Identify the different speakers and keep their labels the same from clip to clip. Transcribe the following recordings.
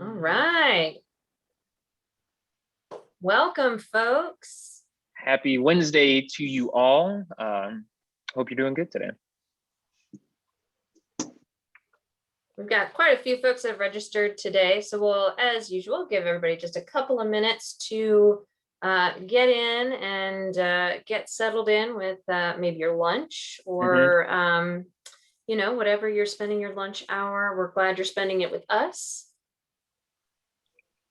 Speaker 1: All right. Welcome, folks.
Speaker 2: Happy Wednesday to you all. Hope you're doing good today.
Speaker 1: We've got quite a few folks that have registered today, so we'll, as usual, give everybody just a couple of minutes to get in and get settled in with maybe your lunch or you know, whatever you're spending your lunch hour. We're glad you're spending it with us.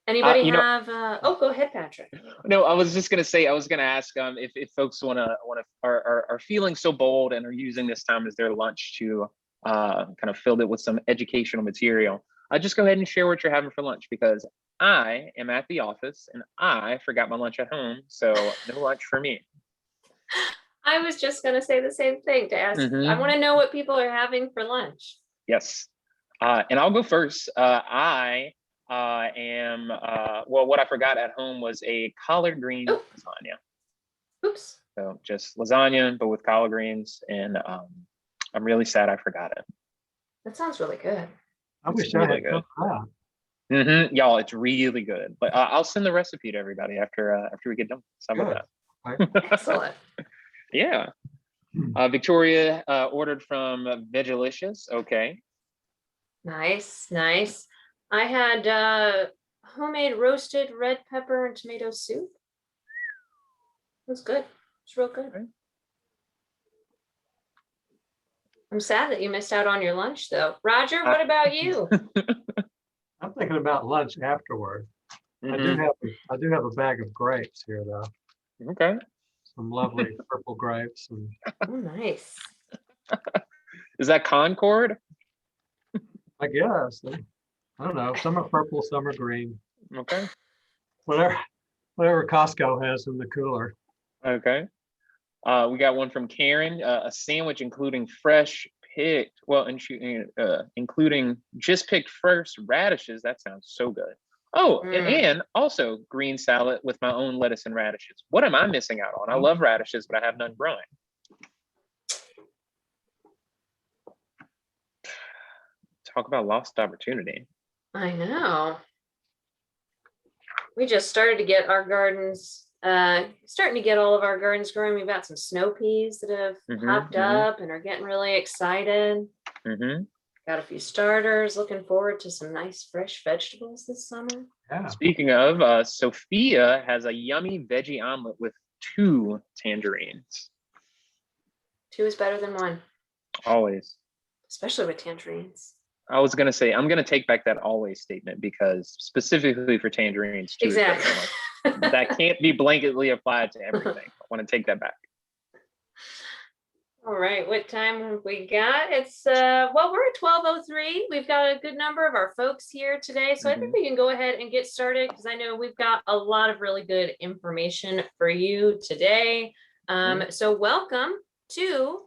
Speaker 1: Anybody have oh, go ahead, Patrick.
Speaker 2: No, I was just gonna say, I was gonna ask if folks are feeling so bold and are using this time as their lunch to kind of fill it with some educational material. Just go ahead and share what you're having for lunch, because I am at the office and I forgot my lunch at home, so no lunch for me.
Speaker 1: I was just going to say the same thing to ask. I want to know what people are having for lunch.
Speaker 2: Yes. And I'll go first. I am, well, what I forgot at home was a collard green lasagna.
Speaker 1: Oops.
Speaker 2: So just lasagna, but with collard greens. And I'm really sad I forgot it.
Speaker 1: That sounds really good.
Speaker 3: I wish I had good.
Speaker 2: Y'all, it's really good. But I'll send the recipe to everybody after we get done. Something like
Speaker 1: that. Excellent.
Speaker 2: Yeah. Victoria ordered from Vegelicious. Okay.
Speaker 1: Nice, nice. I had homemade roasted red pepper and tomato soup. It was good. It's real good. Okay. I'm sad that you missed out on your lunch, though. Roger, what about you?
Speaker 3: I'm thinking about lunch afterward. I do have a bag of grapes here, though.
Speaker 2: Okay.
Speaker 3: Some lovely purple grapes. And...
Speaker 1: Oh, nice.
Speaker 2: Is that Concord?
Speaker 3: I guess. I don't know. Some are purple, some are green.
Speaker 2: Okay.
Speaker 3: Whatever Costco has in the cooler.
Speaker 2: Okay. We got one from Karen. A sandwich including fresh picked, well, including just picked fresh radishes. That sounds so good. Oh, and also green salad with my own lettuce and radishes. What am I missing out on? I love radishes, but I have none growing. Talk about lost opportunity.
Speaker 1: I know. We just started to get our gardens, starting to get all of our gardens growing. We've got some snow peas that have popped up and are getting really excited. Got a few starters. Looking forward to some nice fresh vegetables this summer.
Speaker 2: Yeah. Speaking of, Sophia has a yummy veggie omelet with 2 tangerines.
Speaker 1: 2 is better than 1.
Speaker 2: Always.
Speaker 1: Especially with tangerines.
Speaker 2: I was going to say, I'm going to take back that always statement, because specifically for tangerines, 2
Speaker 1: exactly.
Speaker 2: That can't be blanketly applied to everything. I want to take that back.
Speaker 1: All right, what time have we got? It's well, we're at 12:03. We've got a good number of our folks here today, so I think we can go ahead and get started, because I know we've got a lot of really good information for you today. So welcome to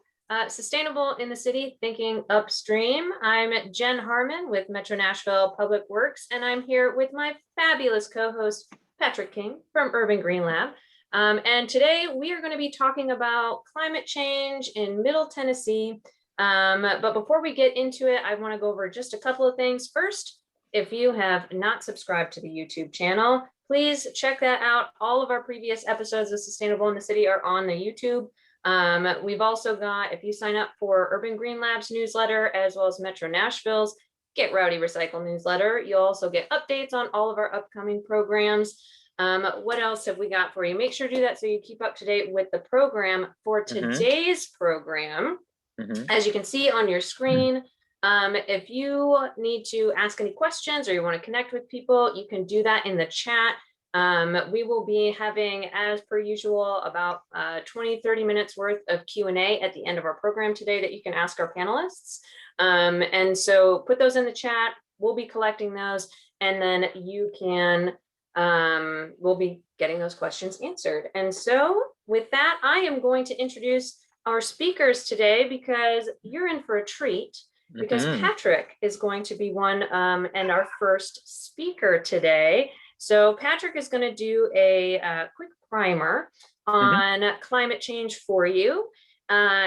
Speaker 1: Sustainable in the City, Thinking Upstream. I'm Jenn Harrman with Metro Nashville Public Works, and I'm here with my fabulous co-host Patrick King from Urban Green Lab. And today we are going to be talking about climate change in Middle Tennessee. But before we get into it, I want to go over just a couple of things. First, if you have not subscribed to the YouTube channel, please check that out. All of our previous episodes of Sustainable in the City are on the YouTube. We've also got, if you sign up for Urban Green Lab's newsletter, as well as Metro Nashville's Get Rowdy Recycle newsletter, you'll also get updates on all of our upcoming programs. What else have we got for you? Make sure to do that so you keep up to date with the program for today's program. As you can see on your screen, if you need to ask any questions or you want to connect with people, you can do that in the chat. We will be having, as per usual, about 20-30 minutes worth of Q&A at the end of our program today that you can ask our panelists. And so put those in the chat. We'll be collecting those, and then you can we'll be getting those questions answered. And so with that, I am going to introduce our speakers today, because you're in for a treat, because Patrick is going to be one and our first speaker today. So Patrick is going to do a quick primer on climate change for you.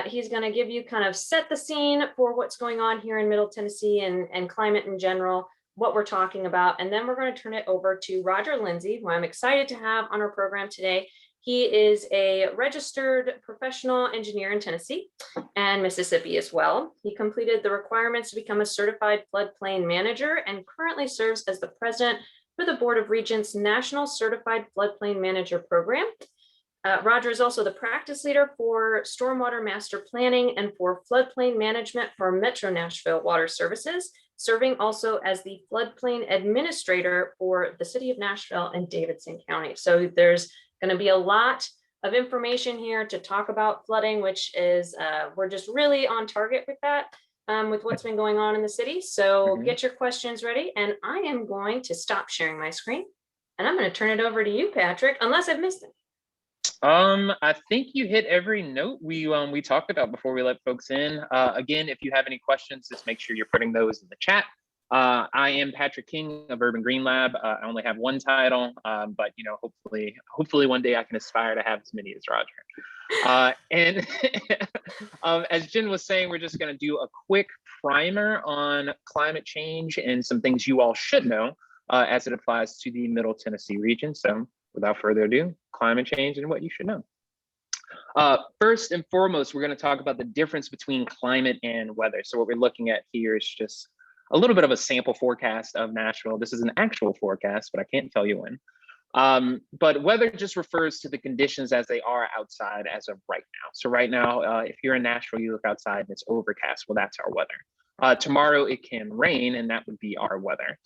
Speaker 1: He's going to give you kind of set the scene for what's going on here in Middle Tennessee and climate in general, what we're talking about. And then we're going to turn it over to Roger Lindsey, who I'm excited to have on our program today. He is a registered professional engineer in Tennessee and Mississippi as well. He completed the requirements to become a certified floodplain manager and currently serves as the president for the Board of Regents National Certified Floodplain Manager Program. Roger is also the practice leader for stormwater master planning and for floodplain management for Metro Nashville Water Services, serving also as the floodplain administrator for the city of Nashville and Davidson County. So there's going to be a lot of information here to talk about flooding, which is, we're just really on target with that, with what's been going on in the city. So get your questions ready, and I am going to stop sharing my screen, and I'm going to turn it over to you, Patrick, unless I've missed it.
Speaker 2: I think you hit every note we talked about before we let folks in. Again, if you have any questions, just make sure you're putting those in the chat. I am Patrick King of Urban Green Lab. I only have one title, but you know, hopefully one day I can aspire to have as many as Roger. And as Jenn was saying, we're just going to do a quick primer on climate change and some things you all should know as it applies to the Middle Tennessee region. So without further ado, climate change and what you should know. First and foremost, we're going to talk about the difference between climate and weather. So what we're looking at here is just a little bit of a sample forecast of Nashville. This is an actual forecast, but I can't tell you when. But weather just refers to the conditions as they are outside as of right now. So right now, if you're in Nashville, you look outside and it's overcast. Well, that's our weather. Tomorrow it can rain, and that would be our weather.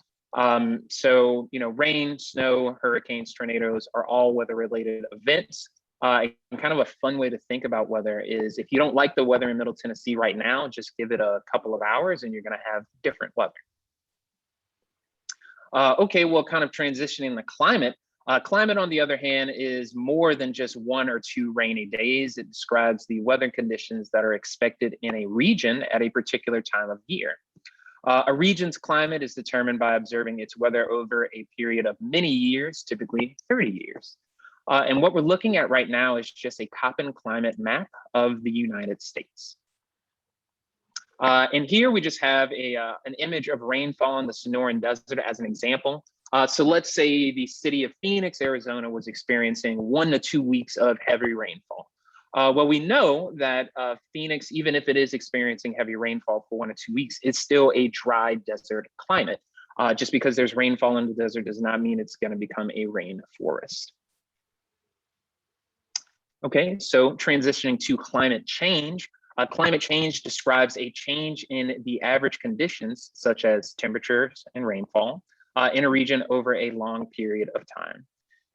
Speaker 2: So, you know, rain, snow, hurricanes, tornadoes are all weather related events. And kind of a fun way to think about weather is if you don't like the weather in Middle Tennessee right now, just give it a couple of hours and you're going to have different weather. Okay, well, kind of transitioning the climate. Climate, on the other hand, is more than just 1 or 2 rainy days. It describes the weather conditions that are expected in a region at a particular time of year. A region's climate is determined by observing its weather over a period of many years, typically 30 years. And what we're looking at right now is just a Köppen climate map of the United States. And here we just have an image of rainfall in the Sonoran Desert as an example. So let's say the city of Phoenix, Arizona was experiencing 1 to 2 weeks of heavy rainfall. Well, we know that Phoenix, even if it is experiencing heavy rainfall for 1 or 2 weeks, it's still a dry desert climate. Just because there's rainfall in the desert does not mean it's going to become a rain forest. Okay, so transitioning to climate change. Climate change describes a change in the average conditions, such as temperatures and rainfall, in a region over a long period of time.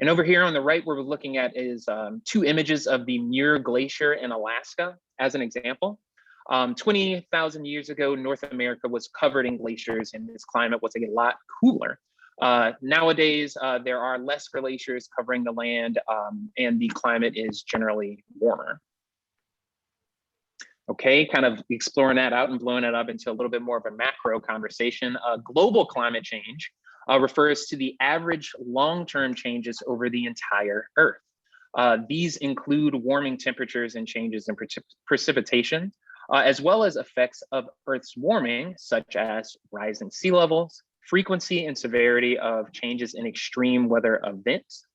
Speaker 2: And over here on the right, what we're looking at is 2 images of the Muir Glacier in Alaska as an example. 20,000 years ago, North America was covered in glaciers and its climate was a lot cooler. Nowadays, there are less glaciers covering the land and the climate is generally warmer. Okay, kind of exploring that out and blowing it up into a little bit more of a macro conversation. Global climate change refers to the average long-term changes over the entire Earth. These include warming temperatures and changes in precipitation, as well as effects of Earth's warming, such as rising sea levels, frequency and severity of changes in extreme weather events,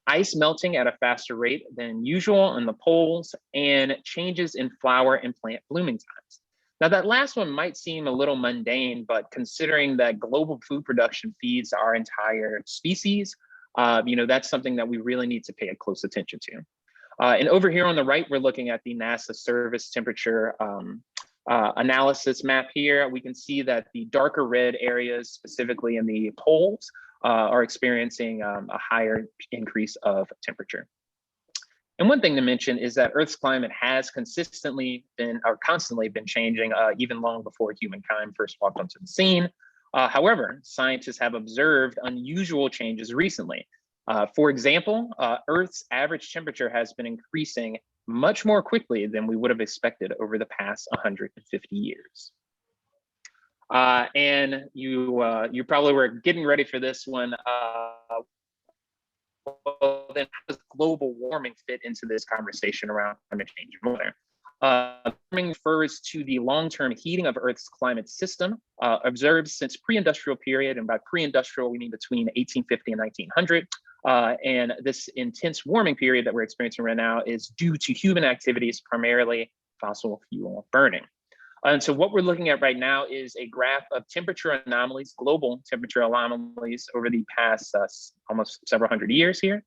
Speaker 2: ice melting at a faster rate than usual on the poles, and changes in flower and plant blooming times. Now, that last one might seem a little mundane, but considering that global food production feeds our entire species, you know, that's something that we really need to pay a close attention to. And over here on the right, we're looking at the NASA surface temperature analysis map here. We can see that the darker red areas, specifically in the poles, are experiencing a higher increase of temperature. And one thing to mention is that Earth's climate has constantly been changing even long before humankind first walked onto the scene. However, scientists have observed unusual changes recently. For example, Earth's average temperature has been increasing much more quickly than we would have expected over the past 150 years. And you probably were getting ready for this one. Well, then how does global warming fit into this conversation around climate change and weather? Warming refers to the long-term heating of Earth's climate system, observed since pre-industrial period, and by pre-industrial we mean between 1850 and 1900. And this intense warming period that we're experiencing right now is due to human activities, primarily fossil fuel burning. And so what we're looking at right now is a graph of temperature anomalies, global temperature anomalies over the past almost several hundred years here.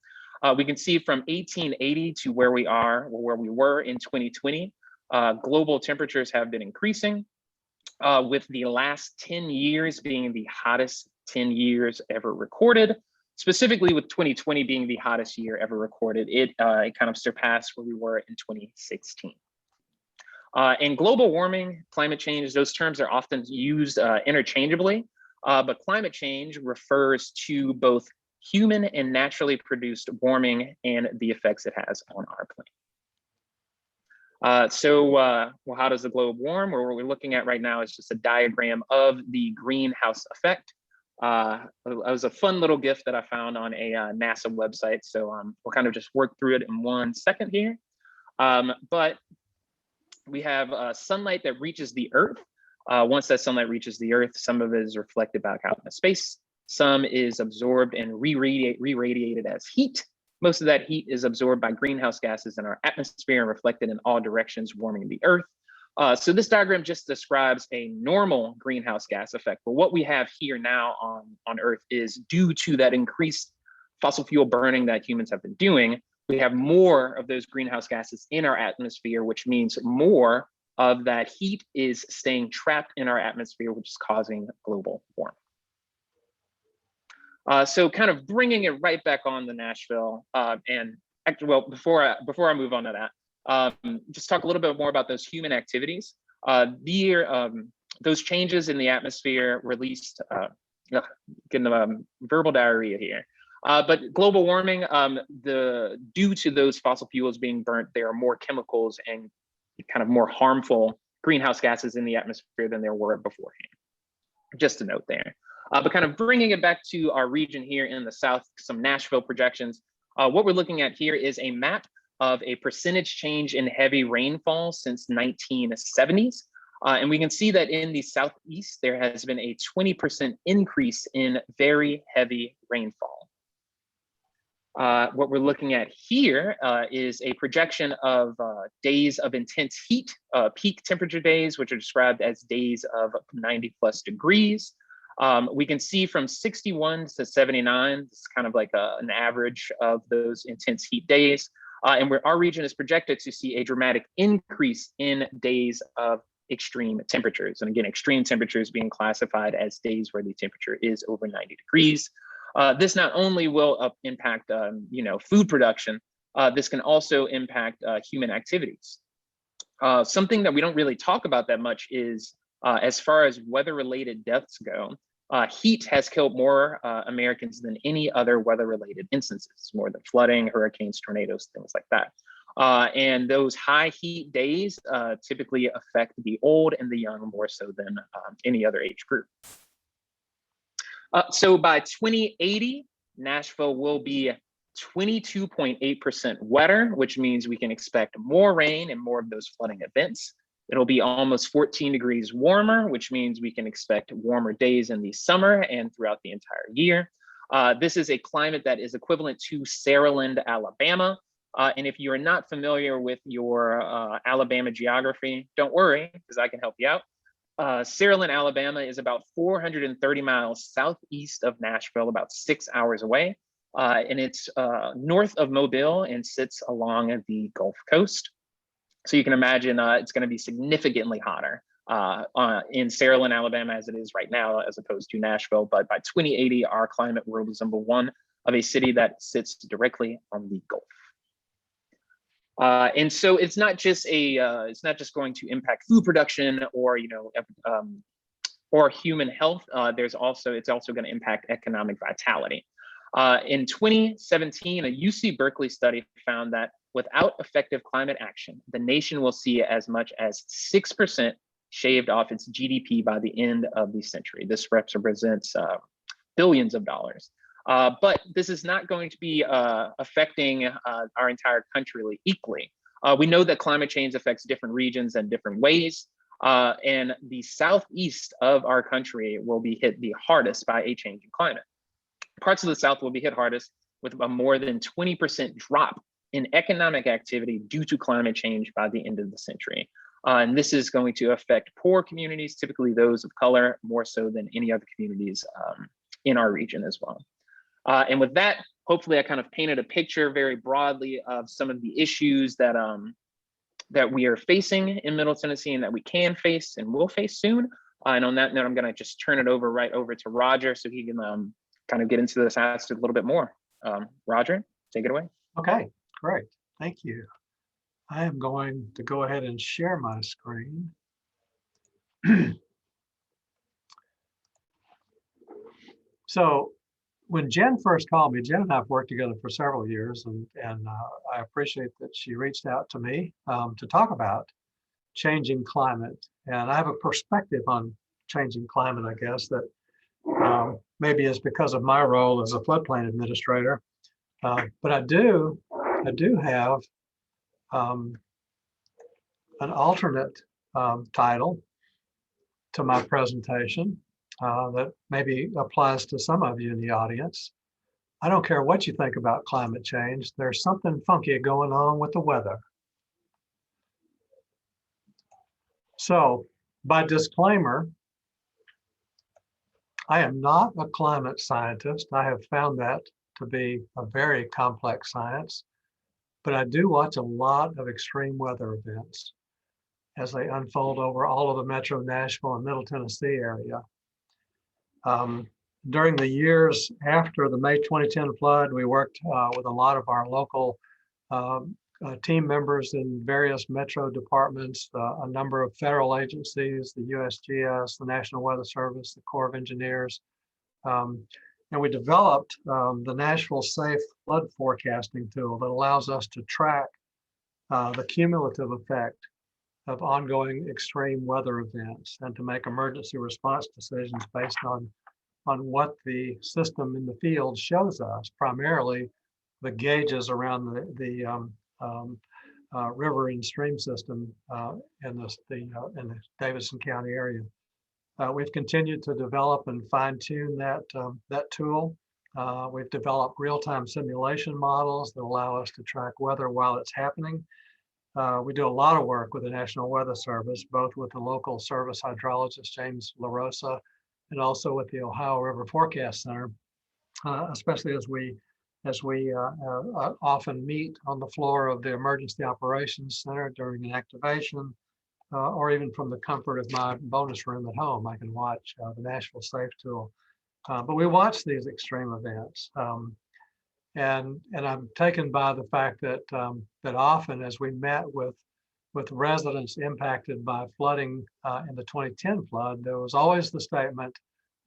Speaker 2: We can see from 1880 to where we are, or where we were in 2020, global temperatures have been increasing, with the last 10 years being the hottest 10 years ever recorded. Specifically with 2020 being the hottest year ever recorded, it kind of surpassed where we were in 2016. And global warming, climate change, those terms are often used interchangeably, but climate change refers to both human and naturally produced warming and the effects it has on our planet. Well, how does the globe warm? Well, what we're looking at right now is just a diagram of the greenhouse effect. It was a fun little GIF that I found on a NASA website, so we'll kind of just work through it in 1 second here. But we have sunlight that reaches the Earth. Once that sunlight reaches the Earth, some of it is reflected back out into space. Some is absorbed and re-radiated as heat. Most of that heat is absorbed by greenhouse gases in our atmosphere and reflected in all directions, warming the Earth. So this diagram just describes a normal greenhouse gas effect. But what we have here now on Earth is due to that increased fossil fuel burning that humans have been doing, we have more of those greenhouse gases in our atmosphere, which means more of that heat is staying trapped in our atmosphere, which is causing global warming. So kind of bringing it right back on to Nashville, and actually, well, before I move on to that, just talk a little bit more about those human activities. Those changes in the atmosphere released, getting verbal diarrhea here. But global warming, due to those fossil fuels being burnt, there are more chemicals and kind of more harmful greenhouse gases in the atmosphere than there were beforehand. Just a note there. But kind of bringing it back to our region here in the South, some Nashville projections. What we're looking at here is a map of a percentage change in heavy rainfall since 1970s. And we can see that in the Southeast, there has been a 20% increase in very heavy rainfall. What we're looking at here is a projection of days of intense heat, peak temperature days, which are described as days of 90+ degrees. We can see from 61 to 79, it's kind of like an average of those intense heat days. And where our region is projected to see a dramatic increase in days of extreme temperatures. And again, extreme temperatures being classified as days where the temperature is over 90 degrees. This not only will impact food production, this can also impact human activities. Something that we don't really talk about that much is as far as weather-related deaths go, heat has killed more Americans than any other weather-related instances, more than flooding, hurricanes, tornadoes, things like that. And those high heat days typically affect the old and the young more so than any other age group. So by 2080, Nashville will be 22.8% wetter, which means we can expect more rain and more of those flooding events. It'll be almost 14 degrees warmer, which means we can expect warmer days in the summer and throughout the entire year. This is a climate that is equivalent to Saraland, Alabama. And if you are not familiar with your Alabama geography, don't worry, because I can help you out. Saraland, Alabama is about 430 miles southeast of Nashville, about 6 hours away. And it's north of Mobile and sits along the Gulf Coast. So you can imagine it's going to be significantly hotter in Saraland, Alabama, as it is right now, as opposed to Nashville. But by 2080, our climate will resemble one of a city that sits directly on the Gulf. And so it's not just going to impact food production or or human health. It's also going to impact economic vitality. In 2017, a UC Berkeley study found that without effective climate action, the nation will see as much as 6% shaved off its GDP by the end of the century. This represents billions of dollars. But this is not going to be affecting our entire country equally. We know that climate change affects different regions in different ways, and the southeast of our country will be hit the hardest by a changing climate. Parts of the South will be hit hardest with a more than 20% drop in economic activity due to climate change by the end of the century. And this is going to affect poor communities, typically those of color, more so than any other communities in our region as well. And with that, hopefully I kind of painted a picture very broadly of some of the issues that, that we are facing in Middle Tennessee and that we can face and will face soon. And on that note, I'm gonna just turn it right over to Roger so he can kind of get into this aspect a little bit more. Roger, take it away.
Speaker 3: Okay, great. Thank you. I am going to go ahead and share my screen. So when Jenn first called me, Jenn and I have worked together for several years, and I appreciate that she reached out to me to talk about changing climate. And I have a perspective on changing climate, I guess, that maybe is because of my role as a floodplain administrator. But I do have an alternate title to my presentation that maybe applies to some of you in the audience. I don't care what you think about climate change, there's something funky going on with the weather. So, by disclaimer, I am not a climate scientist. I have found that to be a very complex science, but I do watch a lot of extreme weather events as they unfold over all of the metro Nashville and Middle Tennessee area. During the years after the May 2010 flood, we worked with a lot of our local team members in various metro departments, a number of federal agencies, the USGS, the National Weather Service, the Corps of Engineers. And we developed the Nashville Safe Flood Forecasting tool that allows us to track the cumulative effect of ongoing extreme weather events and to make emergency response decisions based on what the system in the field shows us, primarily the gauges around the river and stream system in the Davidson County area. We've continued to develop and fine-tune that tool. We've developed real-time simulation models that allow us to track weather while it's happening. We do a lot of work with the National Weather Service, both with the local service hydrologist, James LaRosa, and also with the Ohio River Forecast Center, especially as we often meet on the floor of the Emergency Operations Center during an activation, or even from the comfort of my bonus room at home. I can watch the Nashville Safe tool. But we watch these extreme events. And I'm taken by the fact that that often as we met with residents impacted by flooding in the 2010 flood, there was always the statement,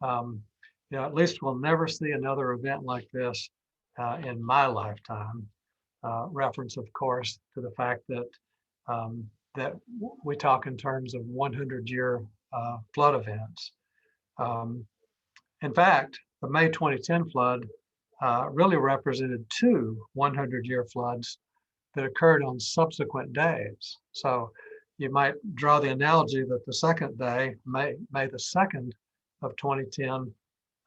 Speaker 3: at least we'll never see another event like this in my lifetime. Reference, of course, to the fact that that we talk in terms of 100-year flood events. In fact, the May 2010 flood really represented two 100-year floods that occurred on subsequent days. So you might draw the analogy that the second day, May the 2nd of 2010,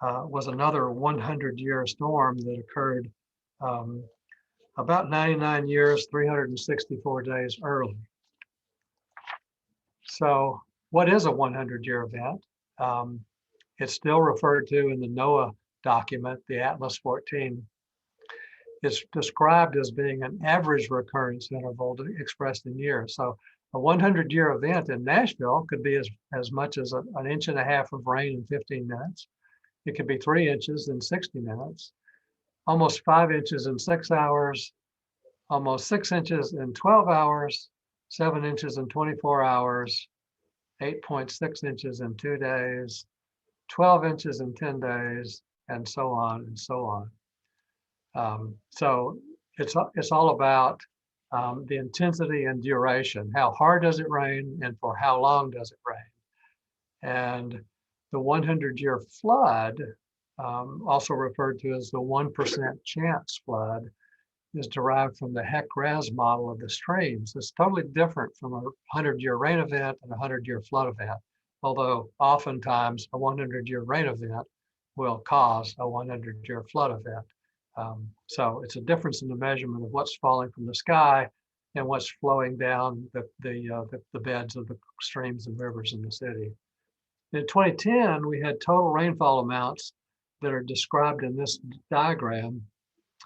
Speaker 3: was another 100-year storm that occurred about 99 years, 364 days early. So what is a 100-year event? It's still referred to in the NOAA document, the Atlas 14. It's described as being an average recurrence interval expressed in years. So a 100-year event in Nashville could be as much as an inch and a half of rain in 15 minutes. It could be 3 inches in 60 minutes, almost 5 inches in 6 hours, almost 6 inches in 12 hours, 7 inches in 24 hours, 8.6 inches in 2 days, 12 inches in 10 days, and so on and so on. So it's all about the intensity and duration. How hard does it rain and for how long does it rain? And the 100-year flood, also referred to as the 1% chance flood, is derived from the HEC-RAS model of the streams. It's totally different from a 100-year rain event and a 100-year flood event, although oftentimes a 100-year rain event will cause a 100-year flood event. So it's a difference in the measurement of what's falling from the sky and what's flowing down the beds of the streams and rivers in the city. In 2010, we had total rainfall amounts that are described in this diagram.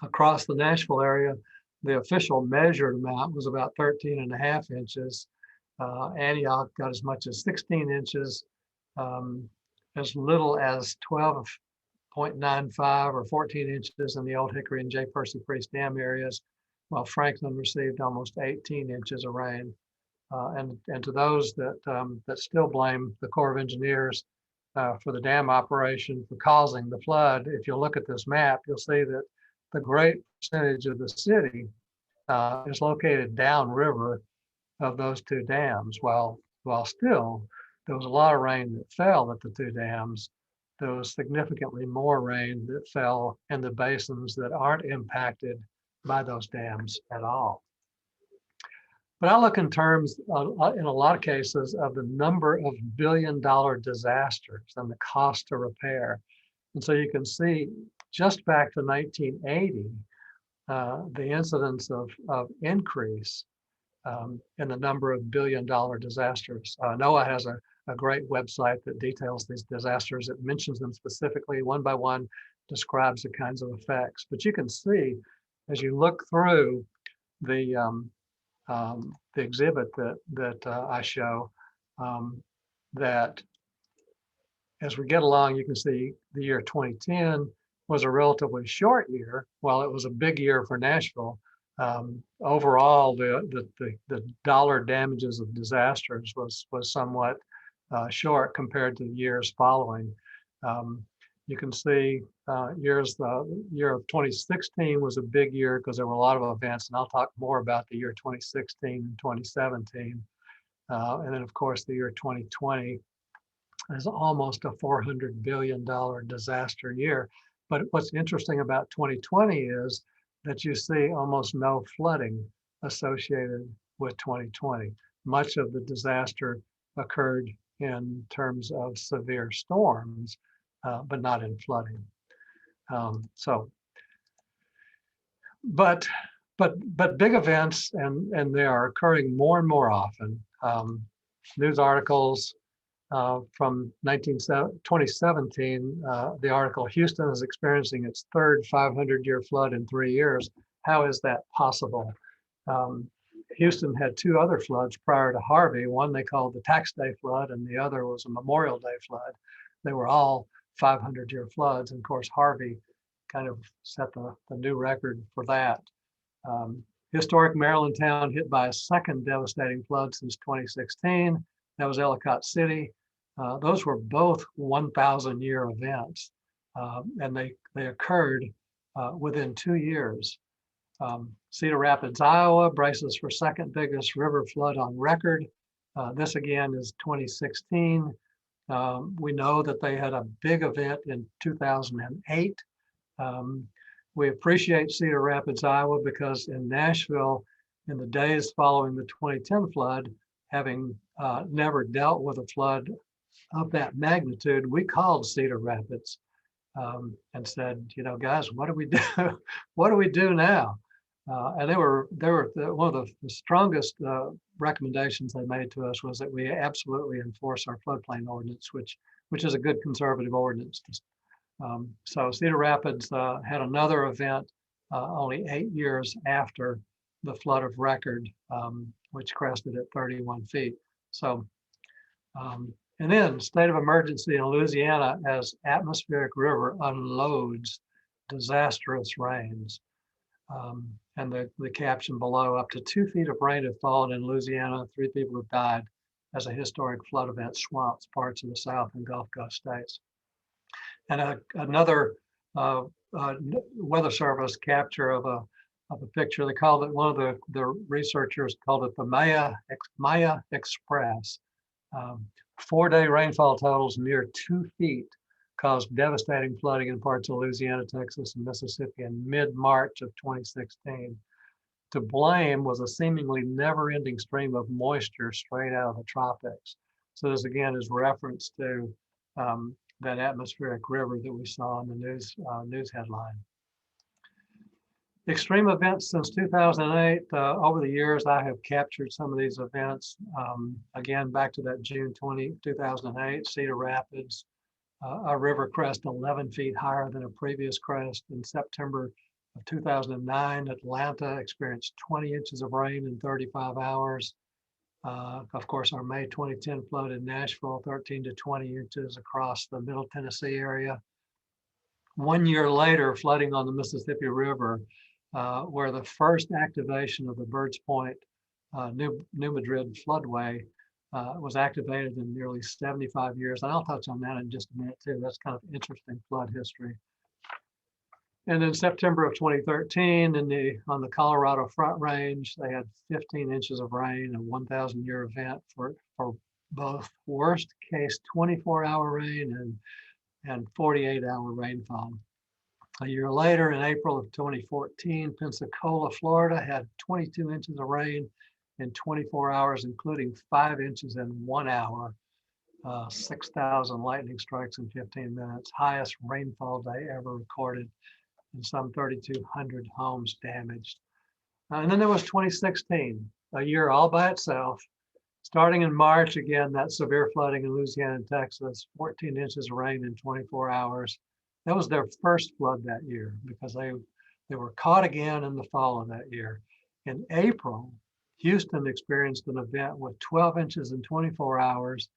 Speaker 3: Across the Nashville area, the official measured amount was about 13.5 inches. Antioch got as much as 16 inches, as little as 12.95 or 14 inches in the Old Hickory and J. Percy Priest Dam areas, while Franklin received almost 18 inches of rain. And to those that still blame the Corps of Engineers for the dam operation for causing the flood, if you look at this map, you'll see that the great percentage of the city is located downriver of those two dams. While still there was a lot of rain that fell at the two dams, there was significantly more rain that fell in the basins that aren't impacted by those dams at all. But I look in terms of, in a lot of cases, of the number of billion-dollar disasters and the cost to repair. And so you can see just back to 1980, the incidence of increase in the number of billion-dollar disasters. NOAA has a great website that details these disasters. It mentions them specifically, one by one, describes the kinds of effects. But you can see, as you look through the exhibit that I show, that as we get along, you can see the year 2010 was a relatively short year. While it was a big year for Nashville, overall the dollar damages of disasters was somewhat short compared to the years following. You can see the year of 2016 was a big year because there were a lot of events, and I'll talk more about the year 2016 and 2017. And then of course the year 2020 is almost a $400 billion disaster year. But what's interesting about 2020 is that you see almost no flooding associated with 2020. Much of the disaster occurred in terms of severe storms, but not in flooding. But big events, and they are occurring more and more often. News articles from 2017, the article, Houston is experiencing its third 500-year flood in 3 years. How is that possible? Houston had two other floods prior to Harvey. One they called the Tax Day flood, and the other was a Memorial Day flood. They were all 500-year floods. And of course, Harvey kind of set the new record for that. Historic Maryland town hit by a second devastating flood since 2016. That was Ellicott City. Those were both 1,000-year events, and they occurred within 2 years. Cedar Rapids, Iowa braces for second biggest river flood on record. This again is 2016. We know that they had a big event in 2008. We appreciate Cedar Rapids, Iowa, because in Nashville, in the days following the 2010 flood, having never dealt with a flood of that magnitude, we called Cedar Rapids and said, you know, guys, what do we do? What do we do now? And they were one of the strongest recommendations they made to us was that we absolutely enforce our floodplain ordinance, which is a good conservative ordinance. So Cedar Rapids had another event only 8 years after the flood of record, which crested at 31 feet. So, and then state of emergency in Louisiana as atmospheric river unloads disastrous rains. And the caption below, up to 2 feet of rain have fallen in Louisiana. 3 people have died as a historic flood event swamps parts of the South and Gulf Coast states. And another Weather Service capture of a picture, they called it, one of the researchers called it the Maya Express. 4-day rainfall totals near 2 feet caused devastating flooding in parts of Louisiana, Texas, and Mississippi in mid-March of 2016. To blame was a seemingly never-ending stream of moisture straight out of the tropics. So this again is reference to that atmospheric river that we saw in the news headline. Extreme events since 2008. Over the years, I have captured some of these events. Again, back to that June 2008, Cedar Rapids, a river crest 11 feet higher than a previous crest. In September of 2009, Atlanta experienced 20 inches of rain in 35 hours. Of course, our May 2010 flood in Nashville, 13 to 20 inches across the Middle Tennessee area. 1 year later, flooding on the Mississippi River, where the first activation of the Birds Point New Madrid Floodway was activated in nearly 75 years. And I'll touch on that in just a minute too. That's kind of interesting flood history. And in September of 2013, on the Colorado Front Range, they had 15 inches of rain, a 1,000-year event for both worst case 24-hour rain and 48-hour rainfall. A year later, in April of 2014, Pensacola, Florida had 22 inches of rain in 24 hours, including 5 inches in 1 hour, 6,000 lightning strikes in 15 minutes, highest rainfall day ever recorded, and some 3,200 homes damaged. And then there was 2016, a year all by itself. Starting in March, again, that severe flooding in Louisiana and Texas, 14 inches of rain in 24 hours. That was their first flood that year because they were caught again in the fall of that year. In April, Houston experienced an event with 12 inches in 24 hours.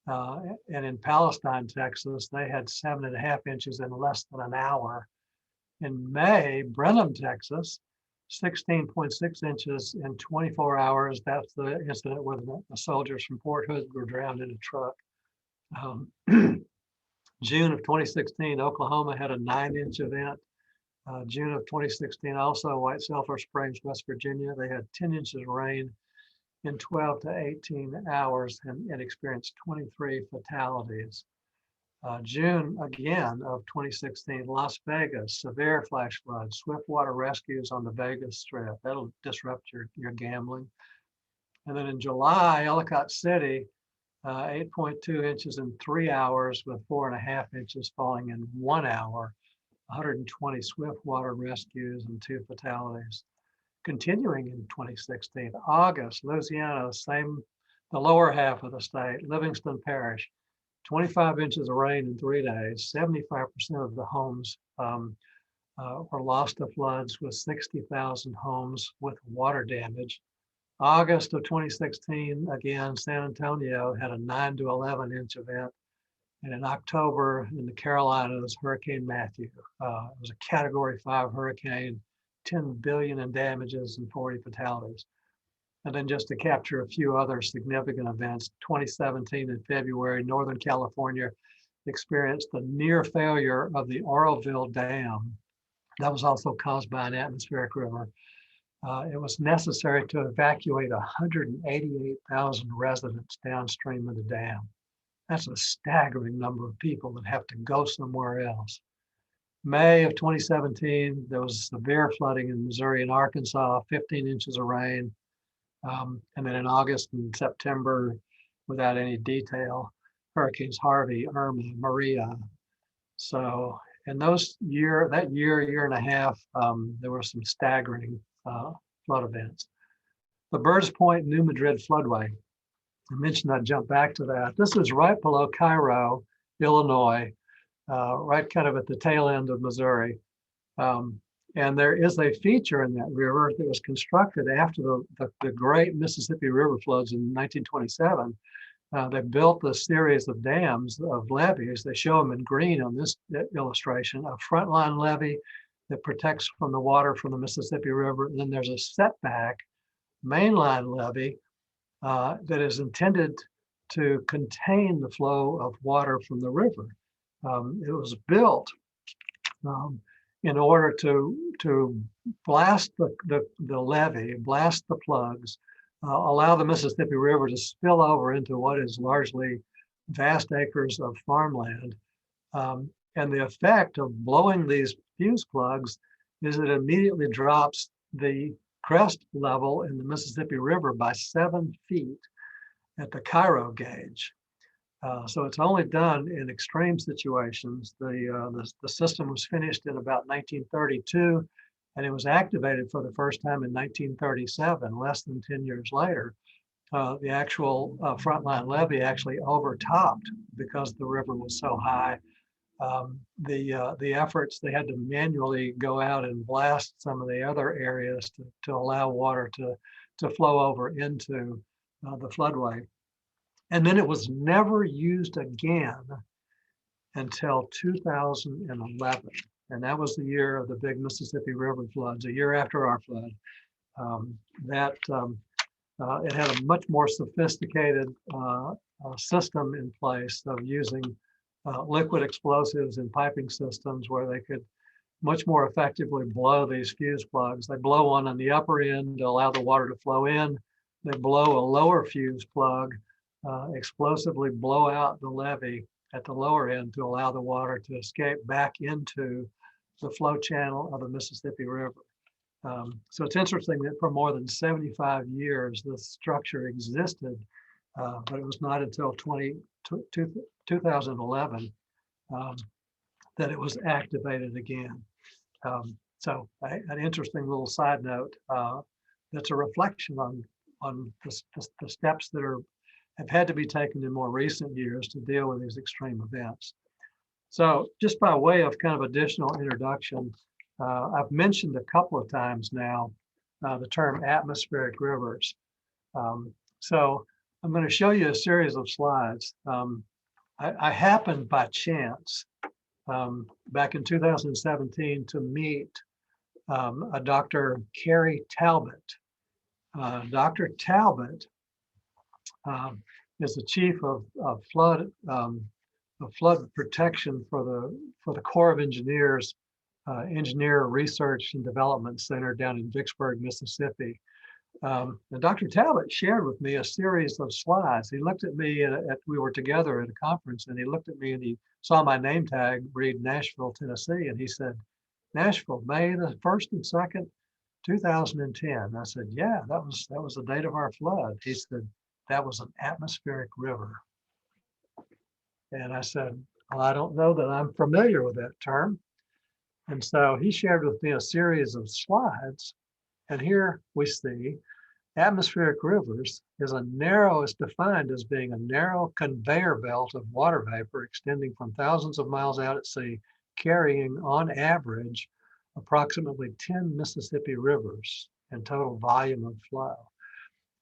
Speaker 3: And in Palestine, Texas, they had 7.5 inches in less than an hour. In May, Brenham, Texas, 16.6 inches in 24 hours. That's the incident where the soldiers from Fort Hood were drowned in a truck. June of 2016, Oklahoma had a 9-inch event. June of 2016, also White Sulphur Springs, West Virginia, they had 10 inches of rain in 12 to 18 hours and experienced 23 fatalities. June again of 2016, Las Vegas, severe flash flood, swift water rescues on the Vegas Strip. That'll disrupt your gambling. And then in July, Ellicott City, 8.2 inches in 3 hours with 4.5 inches falling in 1 hour, 120 swift water rescues and 2 fatalities. Continuing in 2016, August, Louisiana, the lower half of the state, Livingston Parish, 25 inches of rain in 3 days. 75% of the homes were lost to floods, with 60,000 homes with water damage. August of 2016, again, San Antonio had a 9 to 11 inch event. And in October, in the Carolinas, Hurricane Matthew. It was a Category 5 hurricane, 10 billion in damages and 40 fatalities. And then just to capture a few other significant events, 2017 in February, Northern California experienced the near failure of the Oroville Dam. That was also caused by an atmospheric river. It was necessary to evacuate 188,000 residents downstream of the dam. That's a staggering number of people that have to go somewhere else. May of 2017, there was severe flooding in Missouri and Arkansas, 15 inches of rain. And then in August and September, without any detail, hurricanes Harvey, Irma, Maria. So in that year and a half, there were some staggering flood events. The Birds Point New Madrid Floodway. I mentioned I'd jump back to that. This is right below Cairo, Illinois, right kind of at the tail end of Missouri. And there is a feature in that river that was constructed after the great Mississippi River floods in 1927. They built a series of dams, of levees. They show them in green on this illustration, a frontline levee that protects from the water from the Mississippi River. And then there's a setback mainline levee that is intended to contain the flow of water from the river. It was built in order to blast the levee, blast the plugs, allow the Mississippi River to spill over into what is largely vast acres of farmland, And the effect of blowing these fuse plugs is it immediately drops the crest level in the Mississippi River by 7 feet at the Cairo gauge. So it's only done in extreme situations. The system was finished in about 1932, and it was activated for the first time in 1937, less than 10 years later. The actual frontline levee actually overtopped because the river was so high. The efforts, they had to manually go out and blast some of the other areas to allow water to flow over into the floodway. And then it was never used again until 2011. And that was the year of the big Mississippi River floods, a year after our flood. It had a much more sophisticated system in place of using liquid explosives and piping systems where they could much more effectively blow these fuse plugs. They blow one on the upper end to allow the water to flow in. They blow a lower fuse plug, explosively blow out the levee at the lower end to allow the water to escape back into the flow channel of the Mississippi River. So it's interesting that for more than 75 years, this structure existed, but it was not until 2011 that it was activated again. So an interesting little side note that's a reflection on the steps that have had to be taken in more recent years to deal with these extreme events. So just by way of kind of additional introduction, I've mentioned a couple of times now the term atmospheric rivers. So I'm going to show you a series of slides. I happened by chance back in 2017 to meet a Dr. Carrie Talbot. Dr. Talbot is the chief of flood protection for the Corps of Engineers Engineer Research and Development Center down in Vicksburg, Mississippi. And Dr. Talbot shared with me a series of slides. He looked at me we were together at a conference, and he looked at me and he saw my name tag read Nashville, Tennessee, and he said, "Nashville, May the 1st and 2nd, 2010. I said, "Yeah, that was the date of our flood." He said, "That was an atmospheric river." And I said, "Well, I don't know that I'm familiar with that term." And so he shared with me a series of slides. And here we see atmospheric rivers is defined as being a narrow conveyor belt of water vapor extending from thousands of miles out at sea, carrying on average approximately 10 Mississippi rivers in total volume of flow.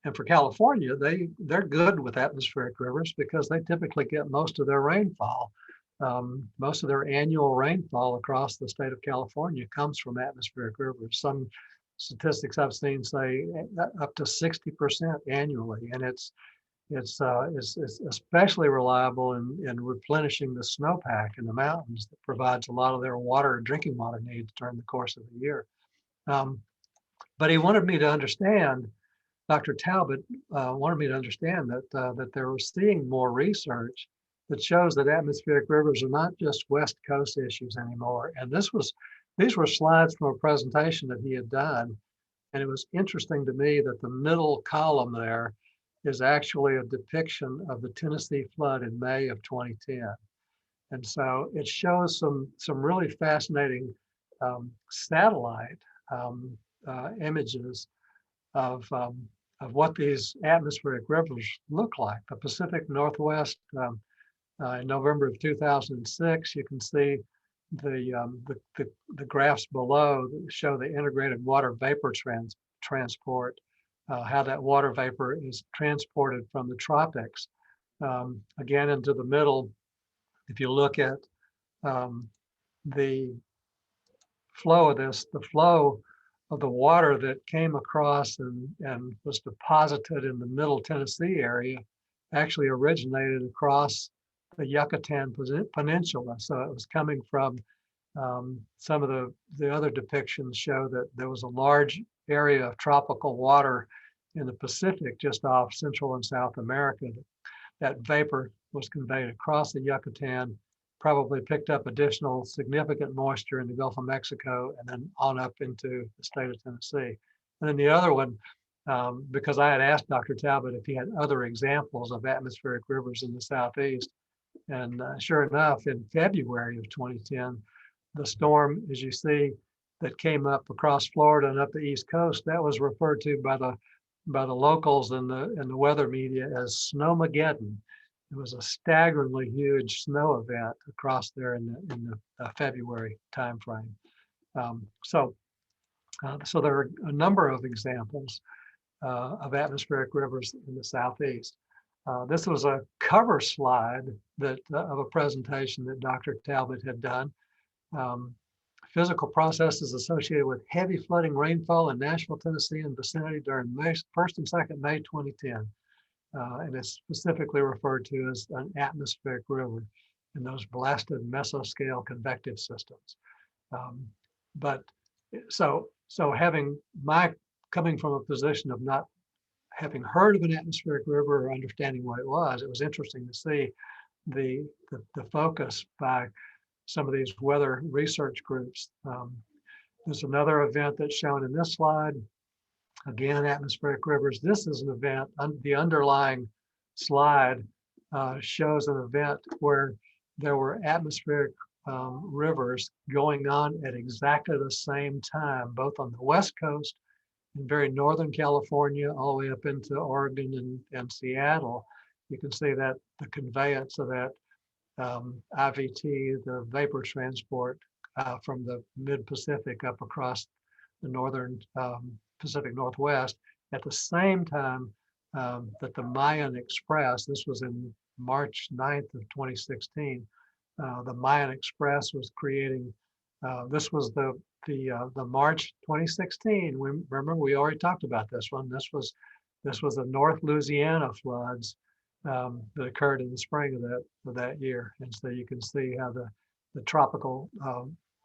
Speaker 3: And for California, they're good with atmospheric rivers because they typically get most of their rainfall. Most of their annual rainfall across the state of California comes from atmospheric rivers. Some statistics I've seen say up to 60% annually, and it's especially reliable in replenishing the snowpack in the mountains that provides a lot of their drinking water needs during the course of the year. But he wanted me to understand, Dr. Talbot wanted me to understand that they were seeing more research that shows that atmospheric rivers are not just West Coast issues anymore. And these were slides from a presentation that he had done. And it was interesting to me that the middle column there is actually a depiction of the Tennessee flood in May of 2010. And so it shows some really fascinating satellite images of what these atmospheric rivers look like. The Pacific Northwest, in November of 2006, you can see the graphs below that show the integrated water vapor transport, how that water vapor is transported from the tropics. Again, into the middle, if you look at the flow of this, the flow of the water that came across and was deposited in the middle Tennessee area actually originated across the Yucatan Peninsula. So it was coming from some of the other depictions show that there was a large area of tropical water in the Pacific just off Central and South America. That vapor was conveyed across the Yucatan probably picked up additional significant moisture in the Gulf of Mexico and then on up into the state of Tennessee. And then the other one, because I had asked Dr. Talbot if he had other examples of atmospheric rivers in the Southeast. And sure enough, in February of 2010, the storm, as you see, that came up across Florida and up the East Coast, that was referred to by the locals in the weather media as Snowmageddon. It was a staggeringly huge snow event across there in the February timeframe. So there are a number of examples of atmospheric rivers in the Southeast. This was a cover slide of a presentation that Dr. Talbot had done. Physical processes associated with heavy flooding rainfall in Nashville, Tennessee and vicinity during 1st and 2nd May 2010. And it's specifically referred to as an atmospheric river in those blasted mesoscale convective systems. But so coming from a position of not having heard of an atmospheric river or understanding what it was interesting to see the focus by some of these weather research groups. There's another event that's shown in this slide. Again, atmospheric rivers. This is an event, the underlying slide shows an event where there were atmospheric rivers going on at exactly the same time, both on the West Coast in very northern California, all the way up into Oregon and Seattle. You can see that the conveyance of that IVT, the vapor transport from the mid-Pacific up across the northern Pacific Northwest at the same time that the Mayan Express, this was in March 9th of 2016, the Mayan Express was creating, this was the March 2016. Remember, we already talked about this one. This was the North Louisiana floods that occurred in the spring of that year. And so you can see how the tropical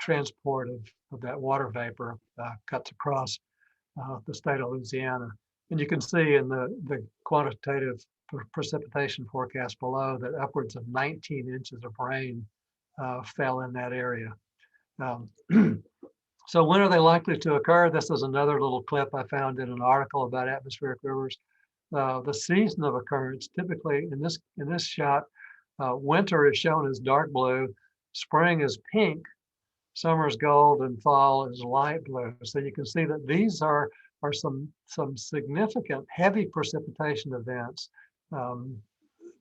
Speaker 3: transport of that water vapor cuts across the state of Louisiana. And you can see in the quantitative precipitation forecast below that upwards of 19 inches of rain fell in that area. So when are they likely to occur? This is another little clip I found in an article about atmospheric rivers. The season of occurrence, typically in this shot, winter is shown as dark blue, spring is pink, summer is gold, and fall is light blue. So you can see that these are some significant heavy precipitation events.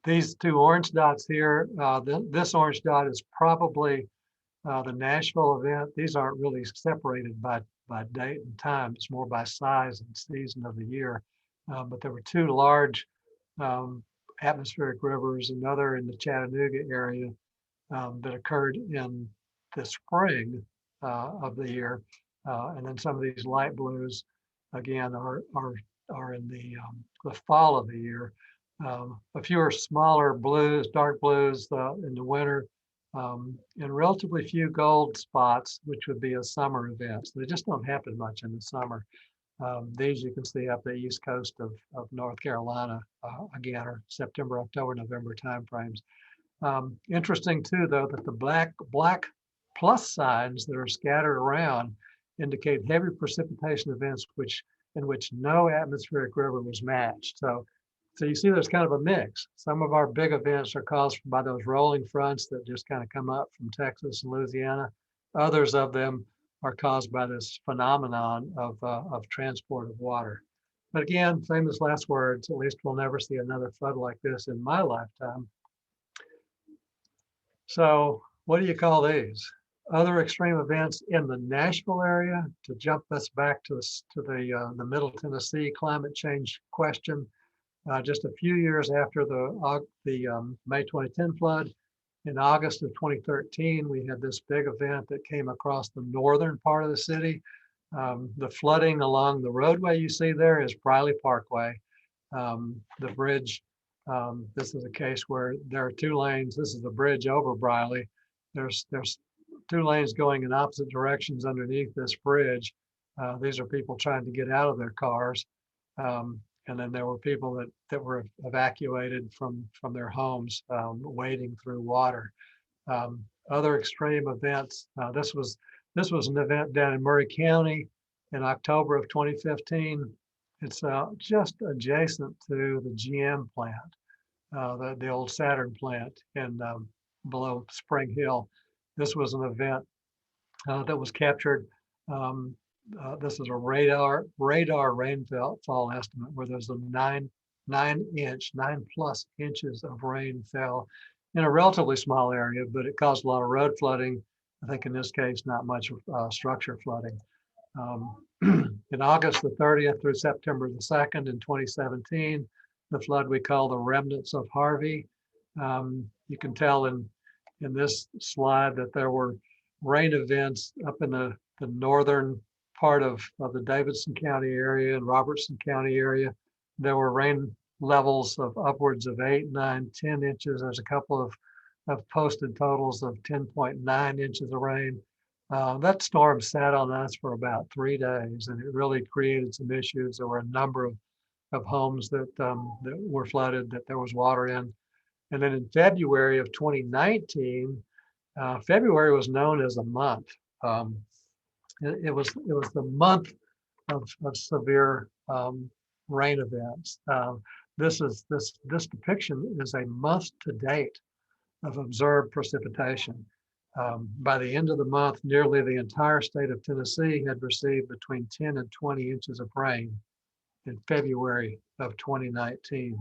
Speaker 3: These two orange dots here, this orange dot is probably the Nashville event. These aren't really separated by date and time. It's more by size and season of the year. But there were two large atmospheric rivers, another in the Chattanooga area that occurred in the spring of the year. And then some of these light blues, again, are in the fall of the year. A few smaller blues, dark blues in the winter, and relatively few gold spots, which would be a summer event. So they just don't happen much in the summer. These you can see up the east coast of North Carolina, again, are September, October, November timeframes. Interesting too, though, that the black plus signs that are scattered around indicate heavy precipitation events in which no atmospheric river was matched. So you see there's kind of a mix. Some of our big events are caused by those rolling fronts that just kind of come up from Texas and Louisiana. Others of them are caused by this phenomenon of transport of water. But again, famous last words, at least we'll never see another flood like this in my lifetime. So what do you call these? Other extreme events in the Nashville area, to jump us back to the Middle Tennessee climate change question. Just a few years after the May 2010 flood, in August of 2013, we had this big event that came across the northern part of the city. The flooding along the roadway you see there is Briley Parkway. The bridge, this is a case where there are two lanes. This is the bridge over Briley. There's two lanes going in opposite directions underneath this bridge. These are people trying to get out of their cars. And then there were people that were evacuated from their homes, wading through water. Other extreme events. This was an event down in Murray County in October of 2015. It's just adjacent to the GM plant, the old Saturn plant in below Spring Hill. This was an event that was captured. This is a radar rainfall estimate where there's a 9+ inches of rain fell in a relatively small area, but it caused a lot of road flooding. I think in this case, not much structure flooding. In August the 30th through September the 2nd in 2017, the flood we call the Remnants of Harvey. You can tell in this slide that there were rain events up in the northern part of the Davidson County area and Robertson County area. There were rain levels of upwards of 8, 9, 10 inches. There's a couple of posted totals of 10.9 inches of rain. That storm sat on us for about 3 days, and it really created some issues. There were a number of homes that were flooded, that there was water in. And then in February of 2019, February was known as a month. It was the month of severe rain events. This depiction is a month to date of observed precipitation. By the end of the month, nearly the entire state of Tennessee had received between 10 and 20 inches of rain in February of 2019.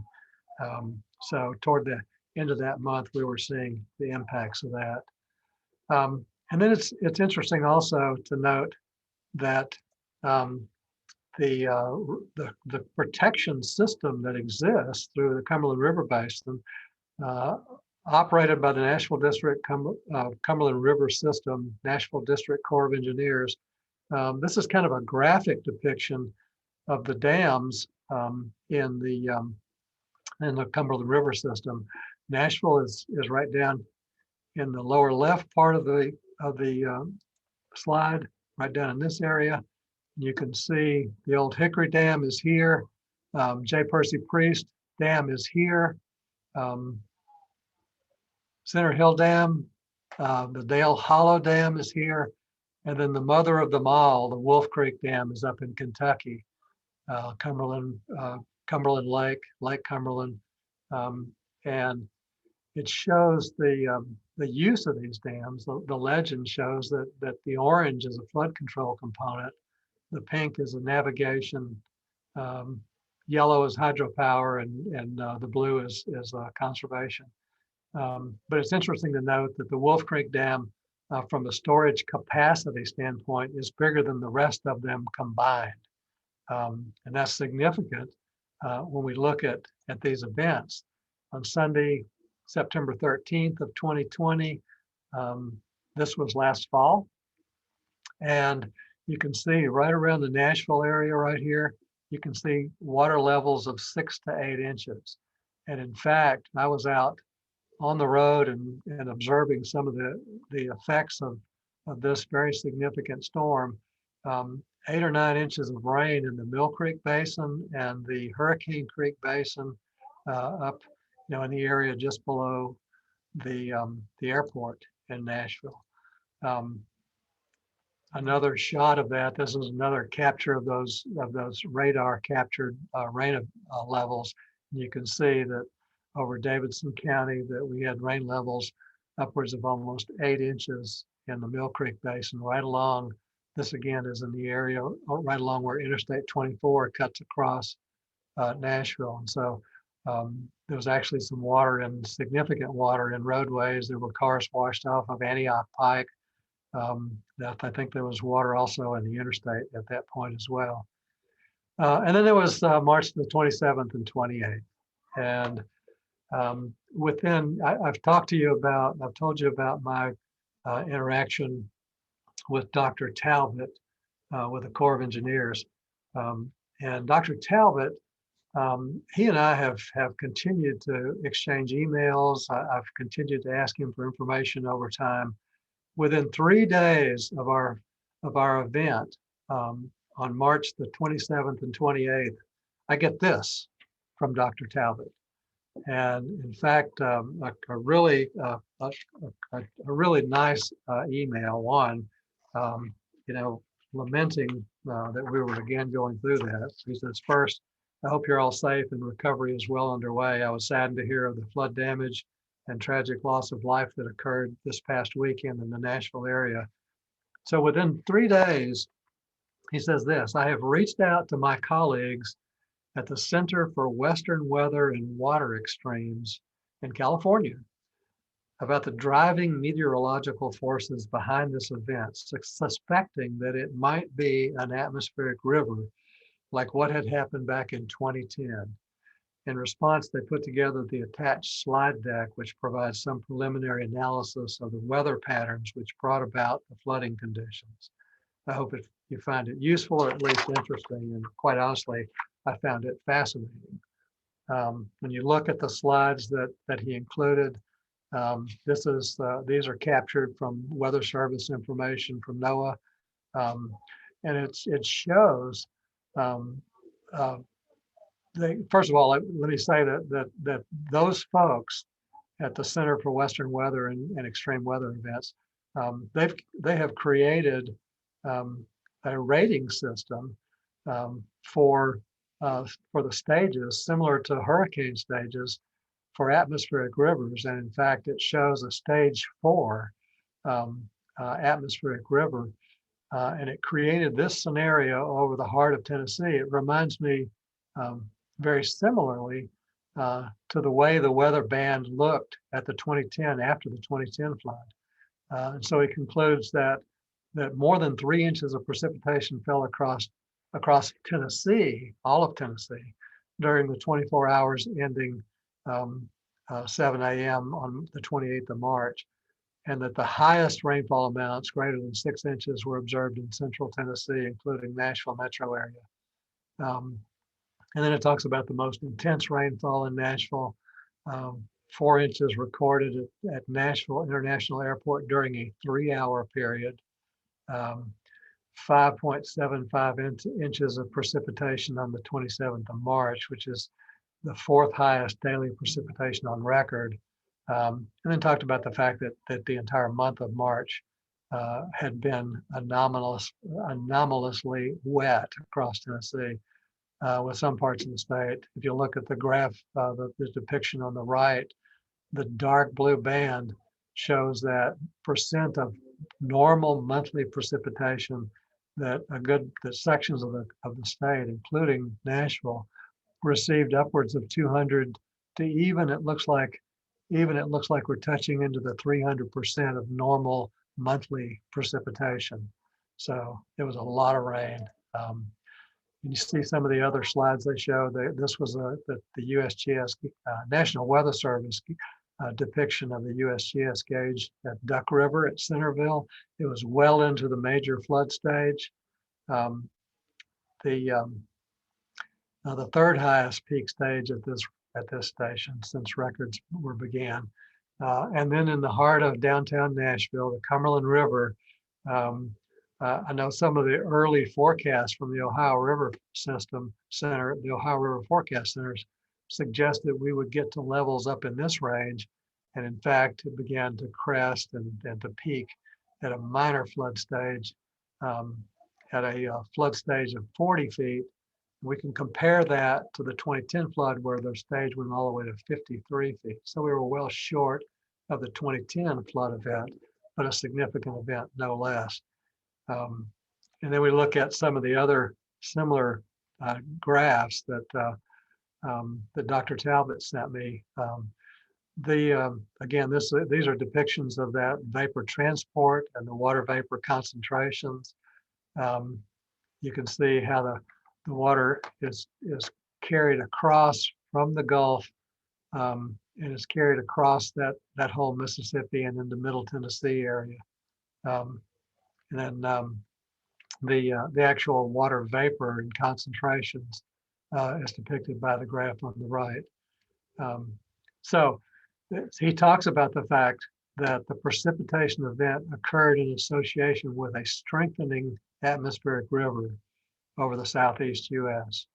Speaker 3: So toward the end of that month, we were seeing the impacts of that. And then it's interesting also to note that the protection system that exists through the Cumberland River Basin, operated by the Nashville District Cumberland River System, Nashville District Corps of Engineers. This is kind of a graphic depiction of the dams in the Cumberland River System. Nashville is right down in the lower left part of the slide, right down in this area. You can see the old Hickory Dam is here. J. Percy Priest Dam is here. Center Hill Dam, the Dale Hollow Dam is here. And then the mother of them all, the Wolf Creek Dam, is up in Kentucky. Cumberland Lake, Lake Cumberland. And it shows the use of these dams. The legend shows that the orange is a flood control component. The pink is a navigation, yellow is hydropower, and the blue is conservation. But it's interesting to note that the Wolf Creek Dam, from a storage capacity standpoint, is bigger than the rest of them combined. And that's significant when we look at these events. On Sunday, September 13th of 2020, this was last fall. And you can see right around the Nashville area right here, you can see water levels of 6 to 8 inches. And in fact, I was out on the road and observing some of the effects of this very significant storm. 8 or 9 inches of rain in the Mill Creek Basin and the Hurricane Creek Basin up, in the area just below the airport in Nashville. Another shot of that. This is another capture of those radar captured rain levels. And you can see that over Davidson County that we had rain levels upwards of almost 8 inches in the Mill Creek Basin, right along. This again is in the area right along where Interstate 24 cuts across Nashville. And so there was actually some significant water in roadways. There were cars washed off of Antioch Pike. I think there was water also in the interstate at that point as well. And then there was March the 27th and 28th. And I've told you about my interaction with Dr. Talbot with the Corps of Engineers. And Dr. Talbot, he and I have continued to exchange emails. I've continued to ask him for information over time. Within 3 days of our event on March the 27th and 28th, I get this from Dr. Talbot. And in fact, a really nice email one, you know, lamenting that we were again going through that. He says, first, I hope you're all safe and recovery is well underway. I was saddened to hear of the flood damage and tragic loss of life that occurred this past weekend in the Nashville area. So within 3 days, he says this, I have reached out to my colleagues at the Center for Western Weather and Water Extremes in California about the driving meteorological forces behind this event, suspecting that it might be an atmospheric river like what had happened back in 2010. In response, they put together the attached slide deck, which provides some preliminary analysis of the weather patterns which brought about the flooding conditions. I hope you find it useful or at least interesting. And quite honestly, I found it fascinating. When you look at the slides that he included, these are captured from Weather Service information from NOAA, and it shows. First of all, let me say that those folks at the Center for Western Weather and Extreme Weather Events, they have created a rating system for the stages similar to hurricane stages for atmospheric rivers. And in fact, it shows a stage 4 atmospheric river. And it created this scenario over the heart of Tennessee. It reminds me very similarly to the way the weather band looked at the 2010, after the 2010 flood. And so he concludes that more than 3 inches of precipitation fell across Tennessee, all of Tennessee, during the 24 hours ending 7 a.m. on the 28th of March, and that the highest rainfall amounts, greater than 6 inches, were observed in central Tennessee, including Nashville metro area. And then it talks about the most intense rainfall in Nashville, 4 inches recorded at Nashville International Airport during a 3-hour period. 5.75 inches of precipitation on the 27th of March, which is the 4th highest daily precipitation on record. And then talked about the fact that the entire month of March had been anomalously wet across Tennessee, with some parts of the state. If you look at the graph, the depiction on the right, the dark blue band shows that percent of normal monthly precipitation that sections of the state, including Nashville, received upwards of 200 to even it looks like we're touching into the 300% of normal monthly precipitation. So it was a lot of rain. And you see some of the other slides they show. This was the USGS National Weather Service depiction of the USGS gauge at Duck River at Centerville. It was well into the major flood stage. The 3rd highest peak stage at this station since records were began. And then in the heart of downtown Nashville, the Cumberland River, I know some of the early forecasts from the Ohio River System Center, the Ohio River Forecast Centers, suggested we would get to levels up in this range. And in fact, it began to crest and to peak at a minor flood stage, at a flood stage of 40 feet. We can compare that to the 2010 flood where the stage went all the way to 53 feet. So we were well short of the 2010 flood event, but a significant event no less. And then we look at some of the other similar graphs that Dr. Talbot sent me. Again, these are depictions of that vapor transport and the water vapor concentrations. You can see how the water is carried across from the Gulf and is carried across that whole Mississippi and into Middle Tennessee area. And then the actual water vapor and concentrations is depicted by the graph on the right. So he talks about the fact that the precipitation event occurred in association with a strengthening atmospheric river over the southeast U.S.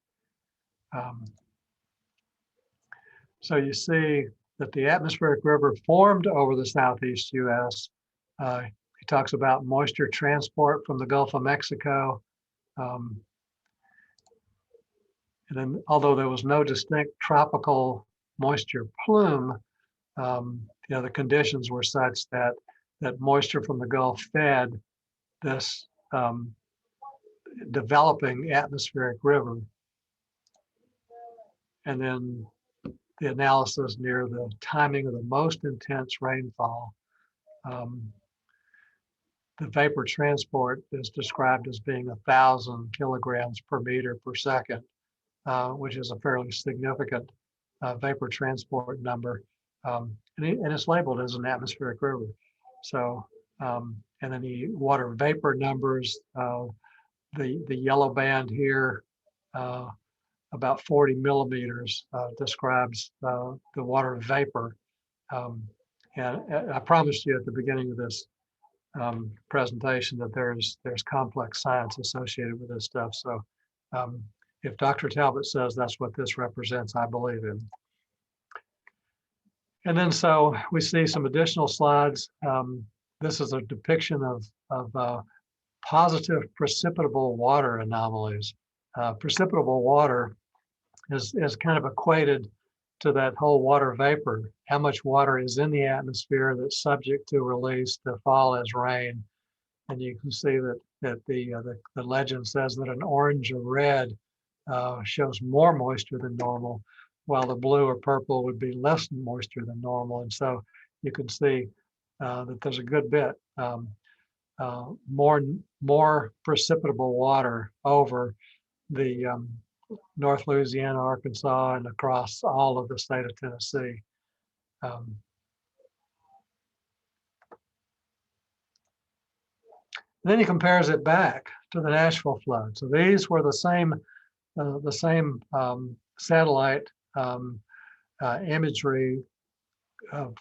Speaker 3: So you see that the atmospheric river formed over the southeast U.S. He talks about moisture transport from the Gulf of Mexico. And then, although there was no distinct tropical moisture plume, the conditions were such that moisture from the Gulf fed this developing atmospheric river. And then the analysis near the timing of the most intense rainfall. The vapor transport is described as being 1,000 kilograms per meter per second, which is a fairly significant vapor transport number. And it's labeled as an atmospheric river. So, and then the water vapor numbers, the yellow band here, about 40 millimeters describes the water vapor. And I promised you at the beginning of this presentation that there's complex science associated with this stuff. So if Dr. Talbot says that's what this represents, I believe him. And then so we see some additional slides. This is a depiction of positive precipitable water anomalies. Precipitable water is kind of equated to that whole water vapor. How much water is in the atmosphere that's subject to release to fall as rain. And you can see that the legend says that an orange or red shows more moisture than normal, while the blue or purple would be less moisture than normal. And so you can see that there's a good bit more precipitable water over the North Louisiana, Arkansas, and across all of the state of Tennessee. Then he compares it back to the Nashville flood. So these were the same satellite imagery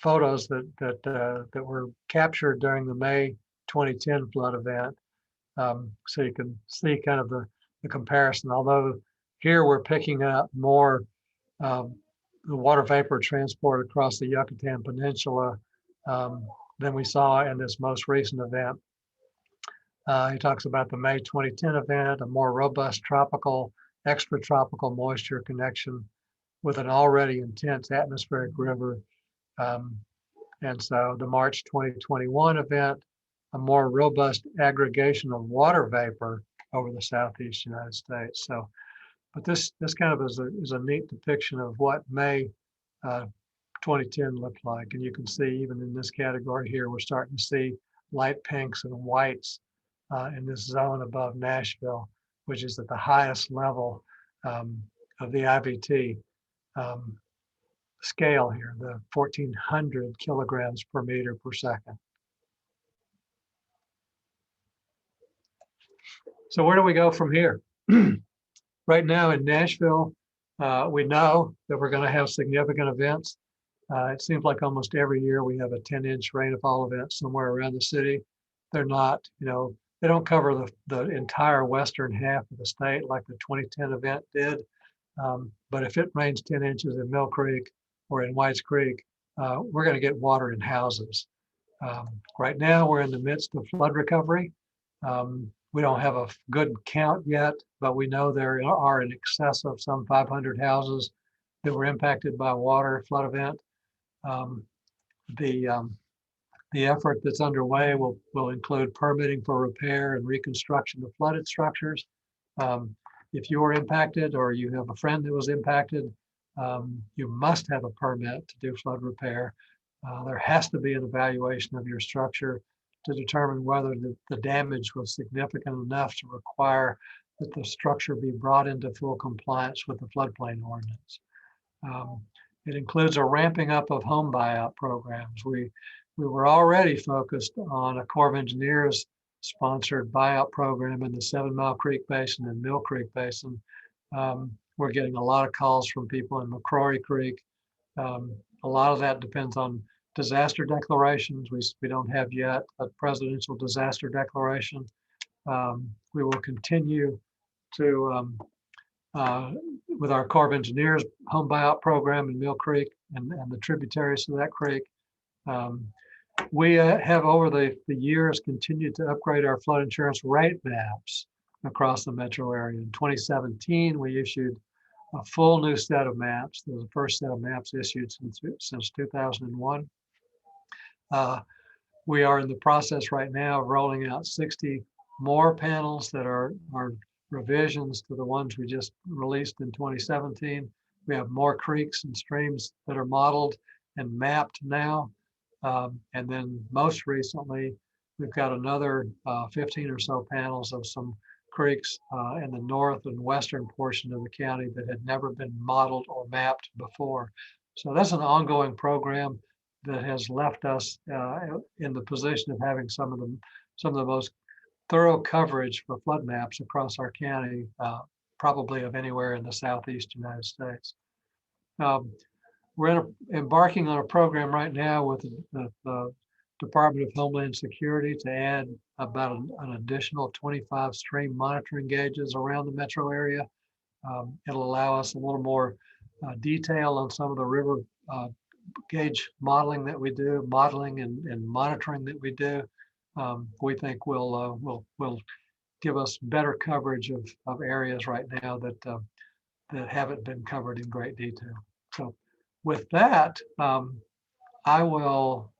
Speaker 3: photos that were captured during the May 2010 flood event. So you can see kind of the comparison. Although here we're picking up more the water vapor transport across the Yucatan Peninsula than we saw in this most recent event. He talks about the May 2010 event, a more robust tropical, extratropical moisture connection with an already intense atmospheric river. And so the March 2021 event, a more robust aggregation of water vapor over the Southeast United States. So, but this kind of is a neat depiction of what May 2010 looked like. And you can see even in this category here, we're starting to see light pinks and whites in this zone above Nashville, which is at the highest level of the IVT scale here, the 1,400 kilograms per meter per second. So where do we go from here? Right now in Nashville, we know that we're going to have significant events. It seems like almost every year we have a 10-inch rainfall event somewhere around the city. They're not, they don't cover the entire western half of the state like the 2010 event did. But if it rains 10 inches in Mill Creek or in Whites Creek, we're going to get water in houses. Right now, we're in the midst of flood recovery. We don't have a good count yet, but we know there are in excess of some 500 houses that were impacted by a water flood event. The effort that's underway will include permitting for repair and reconstruction of flooded structures. If you were impacted or you have a friend that was impacted, you must have a permit to do flood repair. There has to be an evaluation of your structure to determine whether the damage was significant enough to require that the structure be brought into full compliance with the floodplain ordinance. It includes a ramping up of home buyout programs. We were already focused on a Corps of Engineers sponsored buyout program in the 7 Mile Creek Basin and Mill Creek Basin. We're getting a lot of calls from people in McCrory Creek. A lot of that depends on disaster declarations. We don't have yet a presidential disaster declaration. We will continue to with our Corps of Engineers home buyout program in Mill Creek and the tributaries to that creek. We have over the years continued to upgrade our flood insurance rate maps across the metro area. In 2017, we issued a full new set of maps. They're the first set of maps issued since 2001. We are in the process right now of rolling out 60 more panels that are revisions to the ones we just released in 2017. We have more creeks and streams that are modeled and mapped now. And then most recently, we've got another 15 or so panels of some creeks in the north and western portion of the county that had never been modeled or mapped before. So that's an ongoing program that has left us in the position of having some of the most thorough coverage for flood maps across our county, probably of anywhere in the southeast United States. We're embarking on a program right now with the Department of Homeland Security to add about an additional 25 stream monitoring gauges around the metro area. It'll allow us a little more detail on some of the river gauge modeling that we do, modeling and monitoring that we do. We think will give us better coverage of areas right now that haven't been covered in great detail. So with that, I will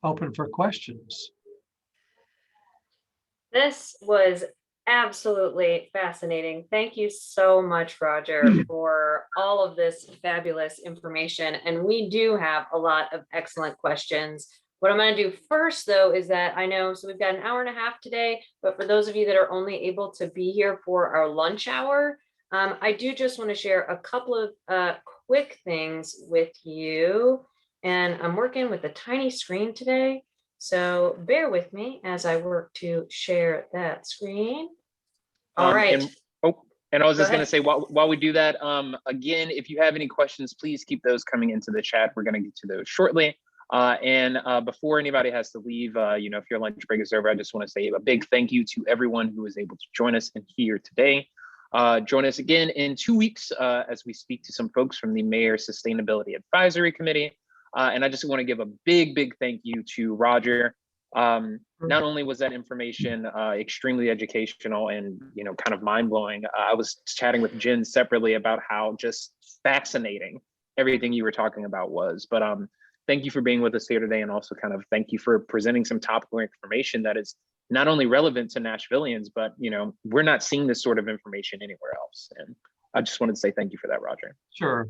Speaker 3: open for questions.
Speaker 1: This was absolutely fascinating. Thank you so much, Roger, for all of this fabulous information. And we do have a lot of excellent questions. What I'm going to do first, though, is that I know, so we've got an hour and a half today, but for those of you that are only able to be here for our lunch hour, I do just want to share a couple of quick things with you. And I'm working with a tiny screen today, so bear with me as I work to share that screen. All right.
Speaker 2: And I was just going to say, while we do that, again, if you have any questions, please keep those coming into the chat. We're going to get to those shortly. And before anybody has to leave, if your lunch break is over, I just want to say a big thank you to everyone who was able to join us here today. Join us again in 2 weeks as we speak to some folks from the Mayor's Sustainability Advisory Committee. And I just want to give a big thank you to Roger. Not only was that information extremely educational and kind of mind-blowing, I was chatting with Jenn separately about how just fascinating everything you were talking about was. But thank you for being with us here today, and also kind of thank you for presenting some topical information that is not only relevant to Nashvillians, but we're not seeing this sort of information anywhere else. And I just wanted to say thank you for that, Roger.
Speaker 3: Sure.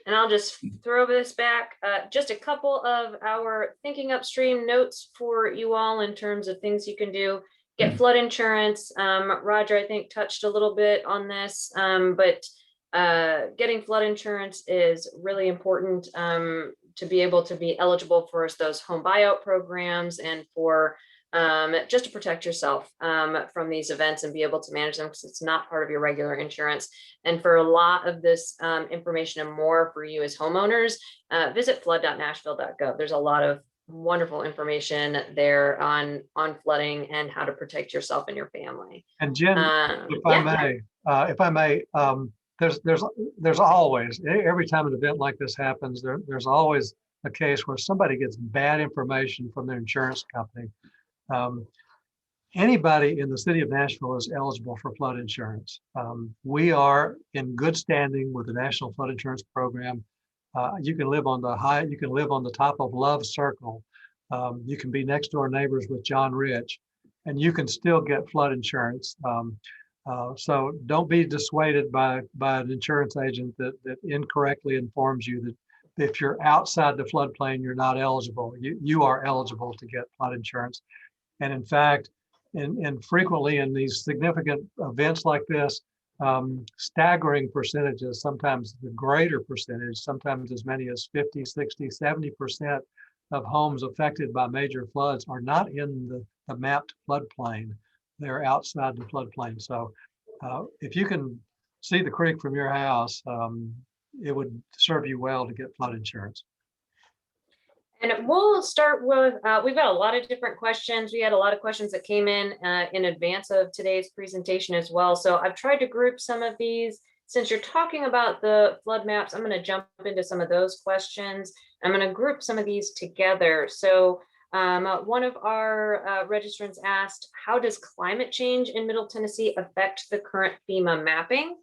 Speaker 1: And I'll just throw this back. Just a couple of our Thinking Upstream notes for you all in terms of things you can do. Get flood insurance. Roger, I think, touched a little bit on this, but getting flood insurance is really important to be able to be eligible for those home buyout programs and for just to protect yourself from these events and be able to manage them, because it's not part of your regular insurance. And for a lot of this information and more for you as homeowners, visit flood.nashville.gov. There's a lot of wonderful information there on flooding and how to protect yourself and your family.
Speaker 3: And Jenn, if I may, there's always, every time an event like this happens, there's always a case where somebody gets bad information from their insurance company. Anybody in the city of Nashville is eligible for flood insurance. We are in good standing with the National Flood Insurance Program. You can live on the top of Love Circle. You can be next door neighbors with John Rich, and you can still get flood insurance. So don't be dissuaded by an insurance agent that incorrectly informs you that if you're outside the floodplain, you're not eligible. You are eligible to get flood insurance. And in fact, and frequently in these significant events like this, staggering percentages, sometimes the greater percentage, sometimes as many as 50, 60, 70% of homes affected by major floods are not in the mapped floodplain. They're outside the floodplain. So if you can see the creek from your house, it would serve you well to get flood insurance.
Speaker 1: And we'll start with, we've got a lot of different questions. We had a lot of questions that came in advance of today's presentation as well. So I've tried to group some of these. Since you're talking about the flood maps, I'm going to jump into some of those questions. I'm going to group some of these together. So one of our registrants asked, how does climate change in Middle Tennessee affect the current FEMA mapping?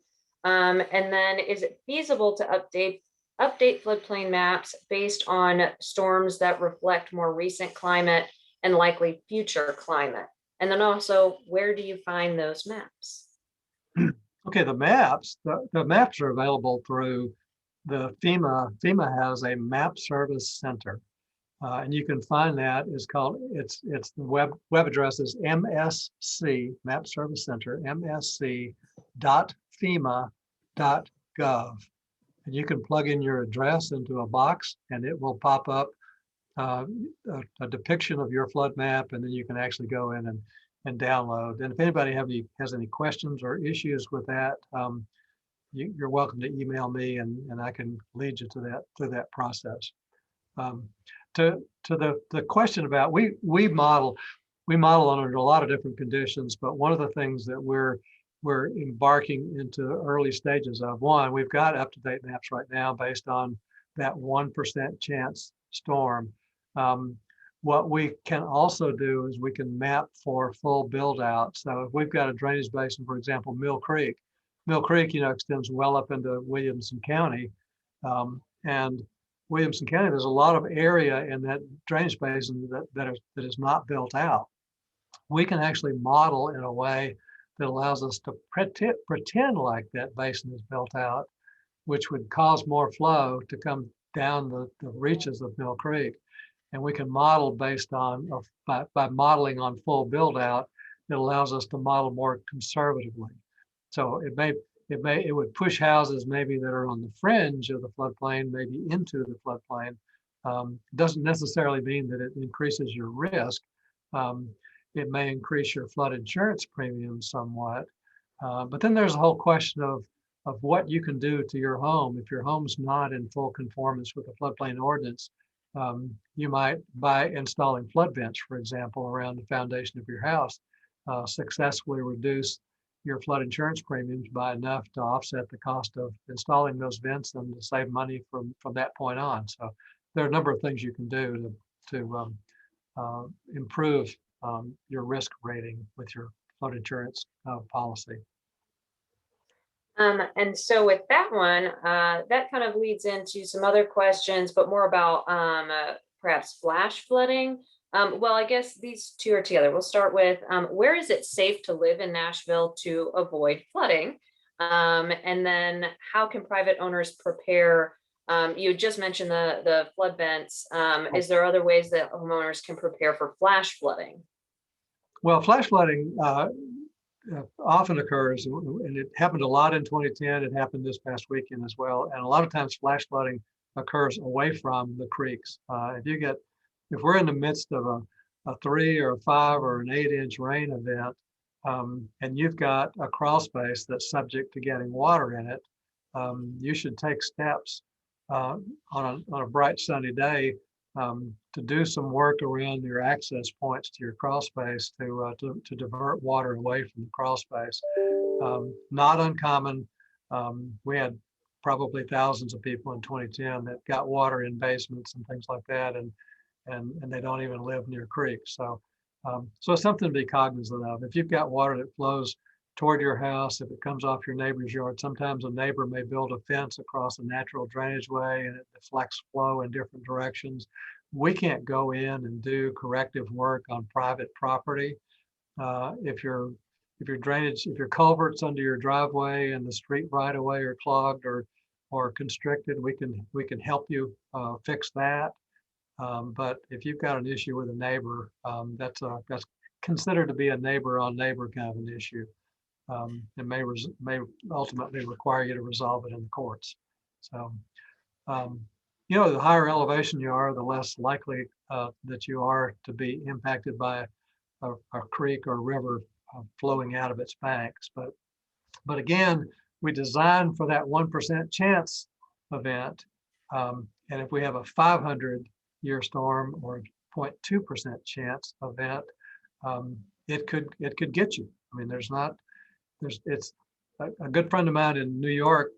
Speaker 1: And then is it feasible to update floodplain maps based on storms that reflect more recent climate and likely future climate? And then also, where do you find those maps?
Speaker 3: Okay, the maps are available through the FEMA. FEMA has a map service center, and you can find that. It's the web address is MSC, Map Service Center, msc.fema.gov. And you can plug in your address into a box and it will pop up a depiction of your flood map, and then you can actually go in and download. And if anybody has any questions or issues with that, you're welcome to email me and I can lead you through that process. To the question about we model under a lot of different conditions, but one of the things that we're embarking into early stages of, one, we've got up-to-date maps right now based on that 1% chance storm. What we can also do is we can map for full build out. So if we've got a drainage basin, for example, Mill Creek, extends well up into Williamson County. And Williamson County, there's a lot of area in that drainage basin that is not built out. We can actually model in a way that allows us to pretend like that basin is built out, which would cause more flow to come down the reaches of Mill Creek. And we can model based on, by modeling on full build out, it allows us to model more conservatively. So it would push houses maybe that are on the fringe of the floodplain, maybe into the floodplain. Doesn't necessarily mean that it increases your risk. It may increase your flood insurance premium somewhat. But then there's a whole question of what you can do to your home. If your home's not in full conformance with the floodplain ordinance, you might, by installing flood vents, for example, around the foundation of your house, successfully reduce your flood insurance premiums by enough to offset the cost of installing those vents and to save money from that point on. So there are a number of things you can do to improve your risk rating with your flood insurance policy.
Speaker 1: And so with that one, that kind of leads into some other questions, but more about perhaps flash flooding. Well, I guess these two are together. We'll start with where is it safe to live in Nashville to avoid flooding? And then how can private owners prepare? You just mentioned the flood vents. Is there other ways that homeowners can prepare for flash flooding?
Speaker 3: Well, flash flooding often occurs, and it happened a lot in 2010. It happened this past weekend as well. And a lot of times flash flooding occurs away from the creeks. If we're in the midst of a 3 or a 5 or an 8-inch rain event, and you've got a crawl space that's subject to getting water in it, you should take steps on a bright sunny day to do some work around your access points to your crawl space to divert water away from the crawl space. Not uncommon. We had probably thousands of people in 2010 that got water in basements and things like that, and they don't even live near creeks. So it's something to be cognizant of. If you've got water that flows toward your house, if it comes off your neighbor's yard, sometimes a neighbor may build a fence across a natural drainage way and it deflects flow in different directions. We can't go in and do corrective work on private property. If your culverts under your driveway and the street right of way are clogged or constricted, we can help you fix that. But if you've got an issue with a neighbor, that's considered to be a neighbor on neighbor kind of an issue. It may ultimately require you to resolve it in the courts. So, the higher elevation you are, the less likely that you are to be impacted by a creek or river flowing out of its banks. But again, we design for that 1% chance event. And if we have a 500 year storm or 0.2% chance event, it could get you. I mean, it's a good friend of mine in New York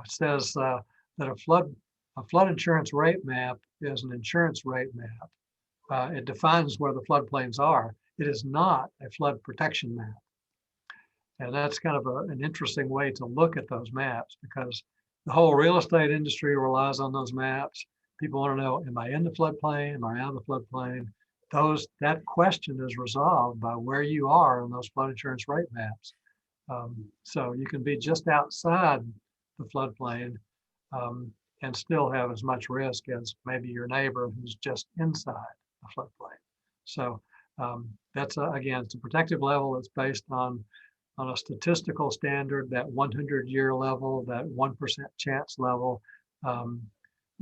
Speaker 3: says that a flood insurance rate map is an insurance rate map. It defines where the floodplains are. It is not a flood protection map. And that's kind of an interesting way to look at those maps, because the whole real estate industry relies on those maps. People want to know, am I in the floodplain? Am I out of the floodplain? That question is resolved by where you are on those flood insurance rate maps. So you can be just outside the floodplain and still have as much risk as maybe your neighbor who's just inside the floodplain. So that's again, it's a protective level. It's based on a statistical standard, that 100-year level, that 1% chance level.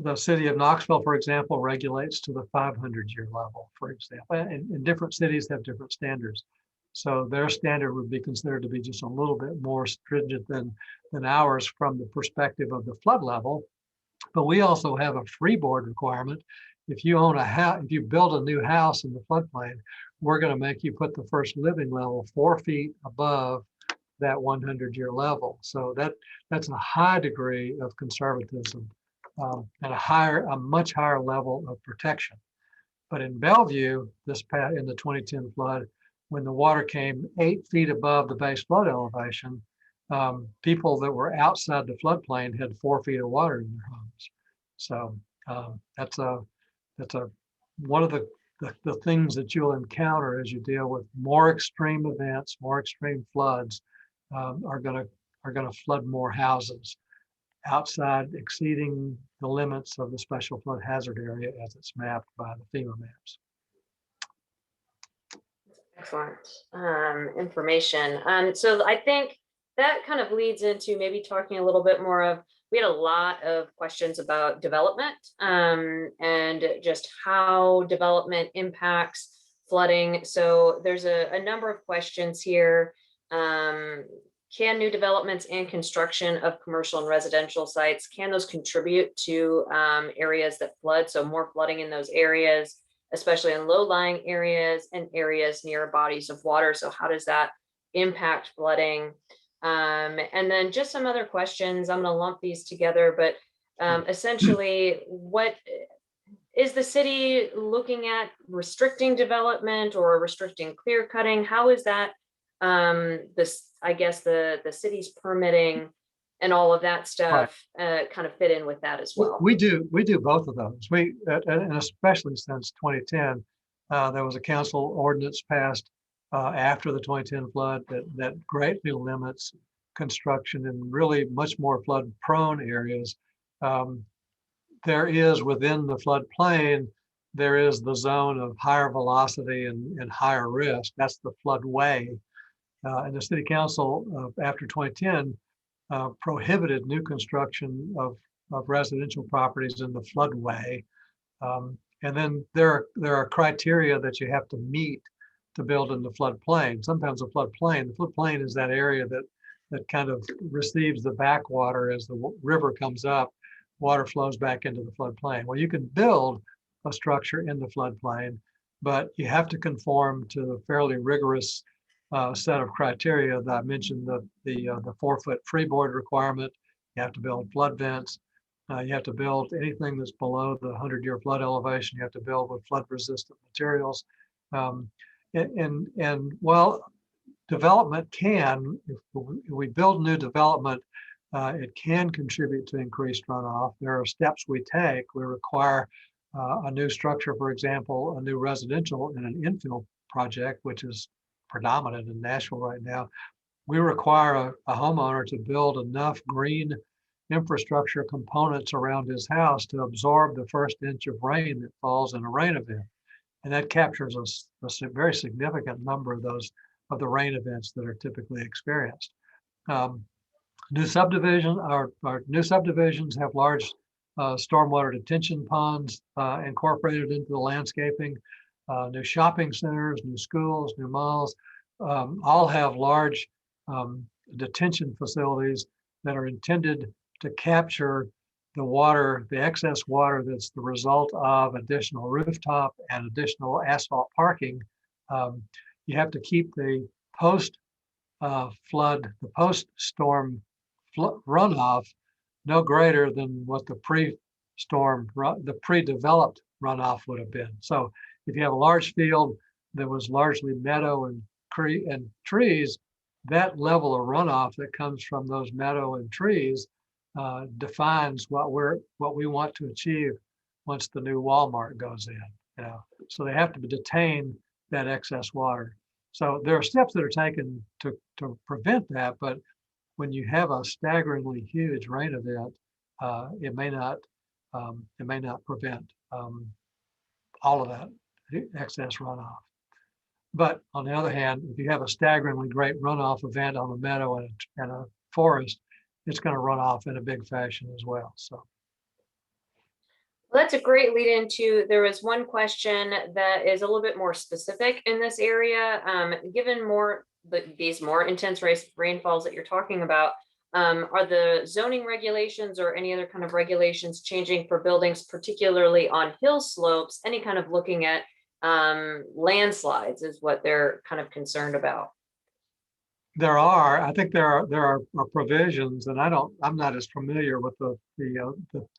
Speaker 3: The city of Knoxville, for example, regulates to the 500-year level, for example, and different cities have different standards. So their standard would be considered to be just a little bit more stringent than ours from the perspective of the flood level. But we also have a freeboard requirement. If you own a house, if you build a new house in the floodplain, we're going to make you put the first living level 4 feet above that 100-year level. So that's a high degree of conservatism and a much higher level of protection. But in Bellevue, in the 2010 flood, when the water came 8 feet above the base flood elevation, people that were outside the floodplain had 4 feet of water in their homes. So that's one of the things that you'll encounter as you deal with more extreme events, more extreme floods, are going to flood more houses outside exceeding the limits of the special flood hazard area as it's mapped by the FEMA maps.
Speaker 1: Excellent information. So I think that kind of leads into maybe talking a little bit more of, we had a lot of questions about development and just how development impacts flooding. So there's a number of questions here. Can new developments and construction of commercial and residential sites, can those contribute to areas that flood? So more flooding in those areas, especially in low-lying areas and areas near bodies of water. So how does that impact flooding? And then just some other questions. I'm going to lump these together, but essentially, what is the city looking at restricting development or restricting clear cutting? How is that I guess the city's permitting and all of that stuff kind of fit in with that as well?
Speaker 3: We do both of those. And especially since 2010, there was a council ordinance passed after the 2010 flood that greatly limits construction in really much more flood prone areas. There is within the floodplain, there is the zone of higher velocity and higher risk. That's the floodway. And the city council after 2010 prohibited new construction of residential properties in the floodway. And then there are criteria that you have to meet to build in the floodplain. Sometimes the floodplain is that area that kind of receives the backwater as the river comes up, water flows back into the floodplain. Well, you can build a structure in the floodplain, but you have to conform to the fairly rigorous set of criteria that I mentioned, the 4-foot freeboard requirement. You have to build flood vents. You have to build anything that's below the 100-year flood elevation. You have to build with flood resistant materials. And while development can, if we build new development, it can contribute to increased runoff. There are steps we take. We require a new structure, for example, a new residential in an infill project, which is predominant in Nashville right now. We require a homeowner to build enough green infrastructure components around his house to absorb the first inch of rain that falls in a rain event. And that captures a very significant number of the rain events that are typically experienced. Our new subdivisions have large stormwater detention ponds incorporated into the landscaping. New shopping centers, new schools, new malls, all have large detention facilities that are intended to capture the excess water that's the result of additional rooftop and additional asphalt parking, you have to keep the post-storm runoff no greater than what the pre-developed runoff would have been. So if you have a large field that was largely meadow and trees, that level of runoff that comes from those meadow and trees defines what we want to achieve once the new Walmart goes in. So they have to detain that excess water. So there are steps that are taken to prevent that, but when you have a staggeringly huge rain event, it may not prevent all of that excess runoff. But on the other hand, if you have a staggeringly great runoff event on a meadow and a forest, it's going to run off in a big fashion as well. So.
Speaker 1: Well, that's a great lead into, there was one question that is a little bit more specific in this area. Given these more intense rainfalls that you're talking about, are the zoning regulations or any other kind of regulations changing for buildings, particularly on hill slopes? Any kind of looking at landslides is what they're kind of concerned about.
Speaker 3: I think there are provisions, and I'm not as familiar with the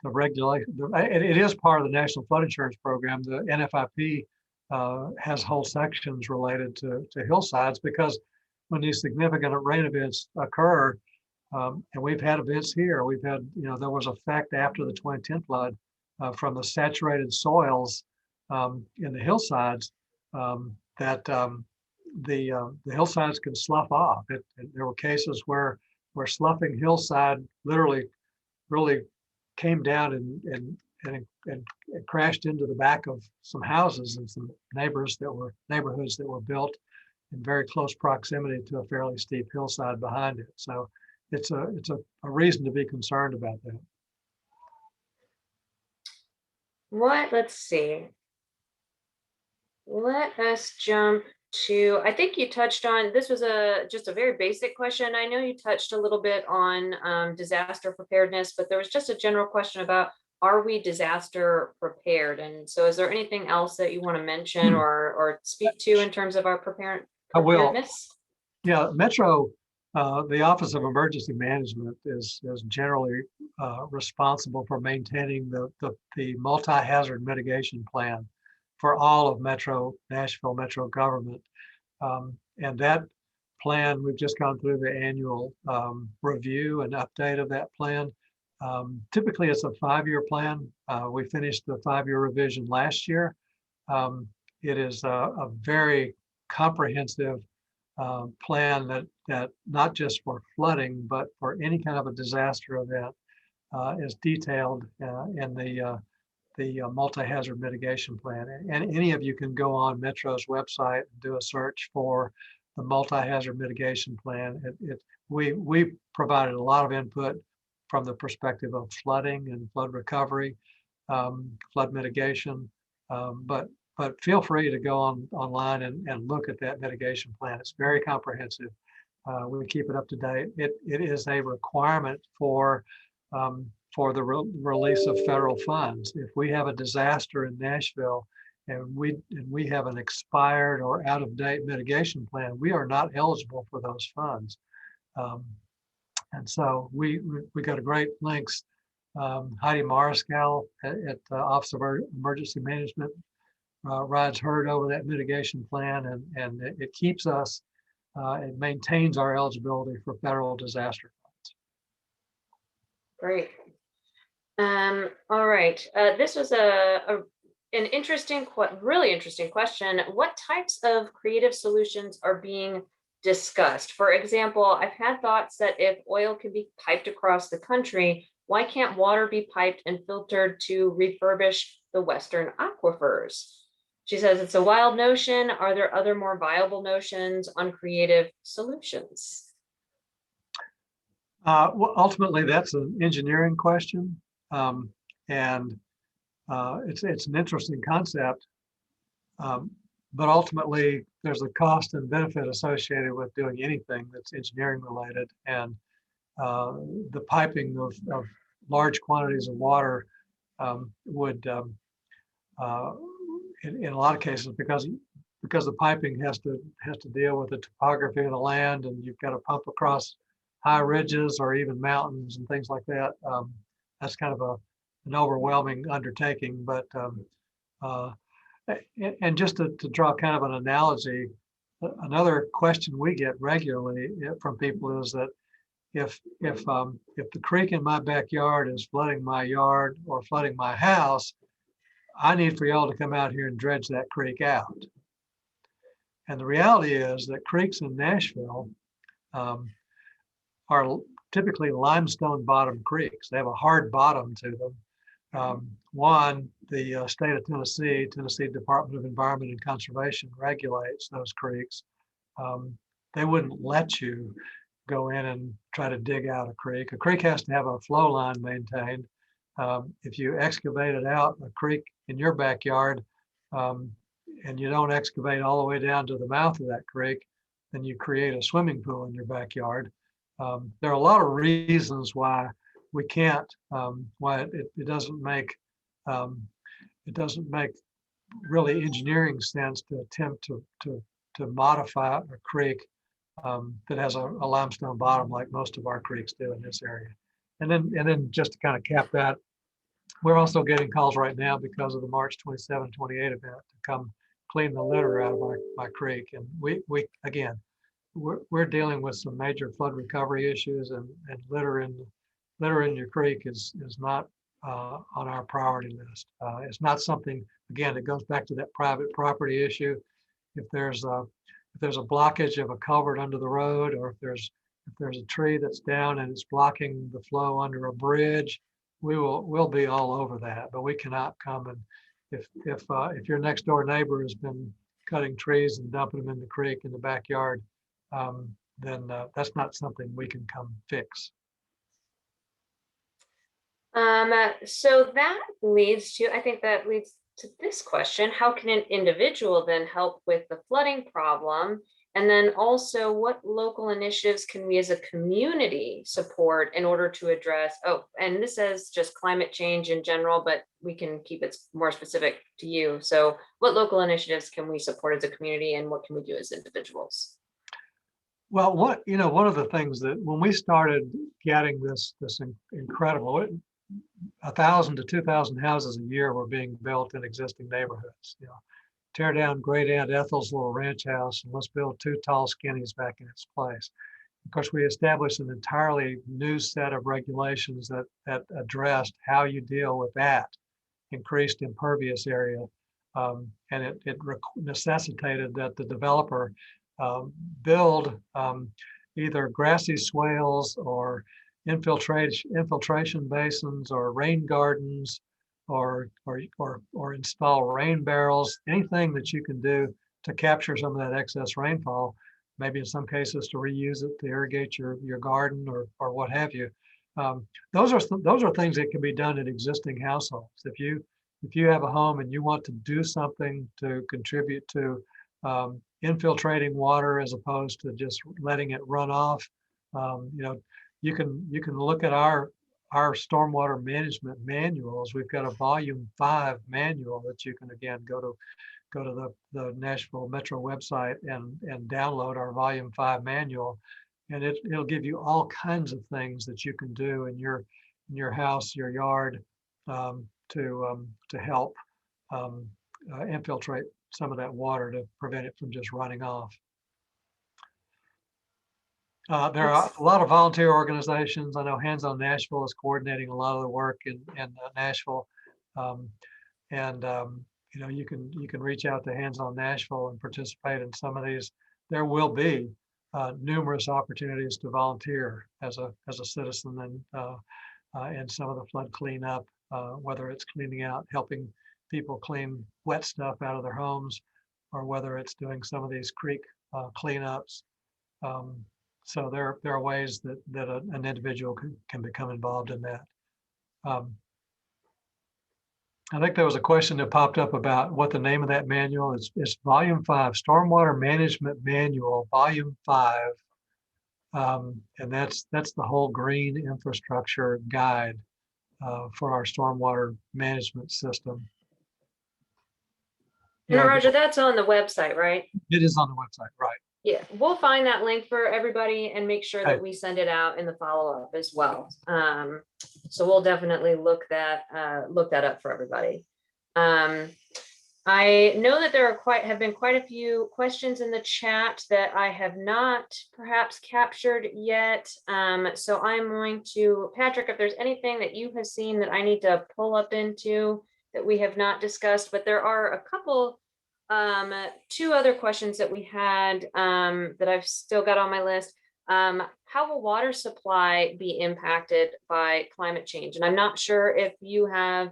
Speaker 3: regulation. It is part of the National Flood Insurance Program. The NFIP has whole sections related to hillsides, because when these significant rain events occur, and we've had events here, there was effect after the 2010 flood from the saturated soils in the hillsides that the hillsides can slough off. There were cases where sloughing hillside literally really came down and crashed into the back of some houses and some neighborhoods that were built in very close proximity to a fairly steep hillside behind it. So it's a reason to be concerned about that.
Speaker 1: Let's see. Let us jump to, I think you touched on, this was just a very basic question. I know you touched a little bit on disaster preparedness, but there was just a general question about, are we disaster prepared? And so is there anything else that you want to mention or speak to in terms of our preparedness?
Speaker 3: I will. Yeah, Metro, the Office of Emergency Management is generally responsible for maintaining the multi-hazard mitigation plan for all of Nashville Metro government. And that plan, we've just gone through the annual review and update of that plan. Typically, it's a 5-year plan. We finished the 5-year revision last year. It is a very comprehensive plan that not just for flooding, but for any kind of a disaster event is detailed in the multi-hazard mitigation plan. And any of you can go on Metro's website and do a search for the multi-hazard mitigation plan. We provided a lot of input from the perspective of flooding and flood recovery, flood mitigation, but feel free to go online and look at that mitigation plan. It's very comprehensive. We keep it up to date. It is a requirement for the release of federal funds. If we have a disaster in Nashville and we have an expired or out of date mitigation plan, we are not eligible for those funds. And so we go to great lengths. Heidi Mariscal at the Office of Emergency Management rides herd over that mitigation plan, and it keeps us, it maintains our eligibility for federal disaster funds.
Speaker 1: Great. All right. This was an interesting, really interesting question. What types of creative solutions are being discussed? For example, I've had thoughts that if oil can be piped across the country, why can't water be piped and filtered to refurbish the Western aquifers? She says it's a wild notion. Are there other more viable notions on creative solutions?
Speaker 3: Well, ultimately, that's an engineering question. And it's an interesting concept. But ultimately, there's a cost and benefit associated with doing anything that's engineering related. And the piping of large quantities of water would, in a lot of cases, because the piping has to deal with the topography of the land, and you've got to pump across high ridges or even mountains and things like that. That's kind of an overwhelming undertaking. But and just to draw kind of an analogy, another question we get regularly from people is that if the creek in my backyard is flooding my yard or flooding my house, I need for y'all to come out here and dredge that creek out. And the reality is that creeks in Nashville are typically limestone bottom creeks. They have a hard bottom to them. One, the state of Tennessee Department of Environment and Conservation regulates those creeks. They wouldn't let you go in and try to dig out a creek. A creek has to have a flow line maintained. If you excavated out a creek in your backyard and you don't excavate all the way down to the mouth of that creek, then you create a swimming pool in your backyard. There are a lot of reasons why we can't, why it doesn't make really engineering sense to attempt to modify a creek that has a limestone bottom like most of our creeks do in this area. And then just to kind of cap that, we're also getting calls right now because of the March 27, 28 event to come clean the litter out of my creek. And we're dealing with some major flood recovery issues, and litter in your creek is not on our priority list. It's not something, again, it goes back to that private property issue. If there's a blockage of a culvert under the road, or if there's a tree that's down and it's blocking the flow under a bridge, we'll be all over that. But we cannot come and if your next door neighbor has been cutting trees and dumping them in the creek in the backyard, then that's not something we can come fix.
Speaker 1: So that leads to this question: how can an individual then help with the flooding problem? And then also, what local initiatives can we as a community support in order to address, and this says just climate change in general, but we can keep it more specific to you. So what local initiatives can we support as a community, and what can we do as individuals?
Speaker 3: Well, one of the things that when we started getting this incredible, 1,000 to 2,000 houses a year were being built in existing neighborhoods. Tear down Great Aunt Ethel's little ranch house and let's build 2 tall skinnies back in its place. Of course, we established an entirely new set of regulations that addressed how you deal with that increased impervious area, and it necessitated that the developer build either grassy swales or infiltration basins or rain gardens or install rain barrels, anything that you can do to capture some of that excess rainfall, maybe in some cases to reuse it to irrigate your garden or what have you. Those are things that can be done in existing households. If you have a home and you want to do something to contribute to infiltrating water as opposed to just letting it run off, you can look at our stormwater management manuals. We've got a volume 5 manual that you can again go to the Nashville Metro website and download our volume 5 manual, and it'll give you all kinds of things that you can do in your house, your yard, to help infiltrate some of that water to prevent it from just running off. There are a lot of volunteer organizations. I know Hands on Nashville is coordinating a lot of the work in Nashville, and you can reach out to Hands on Nashville and participate in some of these. There will be numerous opportunities to volunteer as a citizen and some of the flood cleanup, whether it's cleaning out, helping people clean wet stuff out of their homes, or whether it's doing some of these creek cleanups. So there are ways that an individual can become involved in that. I think there was a question that popped up about what the name of that manual is. It's Volume 5, Stormwater Management Manual, Volume 5. And that's the whole green infrastructure guide for our stormwater management system.
Speaker 1: And Roger, that's on the website, right?
Speaker 3: It is on the website, right?
Speaker 1: Yeah, we'll find that link for everybody and make sure that we send it out in the follow-up as well. So we'll definitely look that up for everybody. I know that there have been quite a few questions in the chat that I have not perhaps captured yet. So I'm going to, Patrick, if there's anything that you have seen that I need to pull up into that we have not discussed, but there are a couple, two other questions that we had that I've still got on my list. How will water supply be impacted by climate change? And I'm not sure if you have,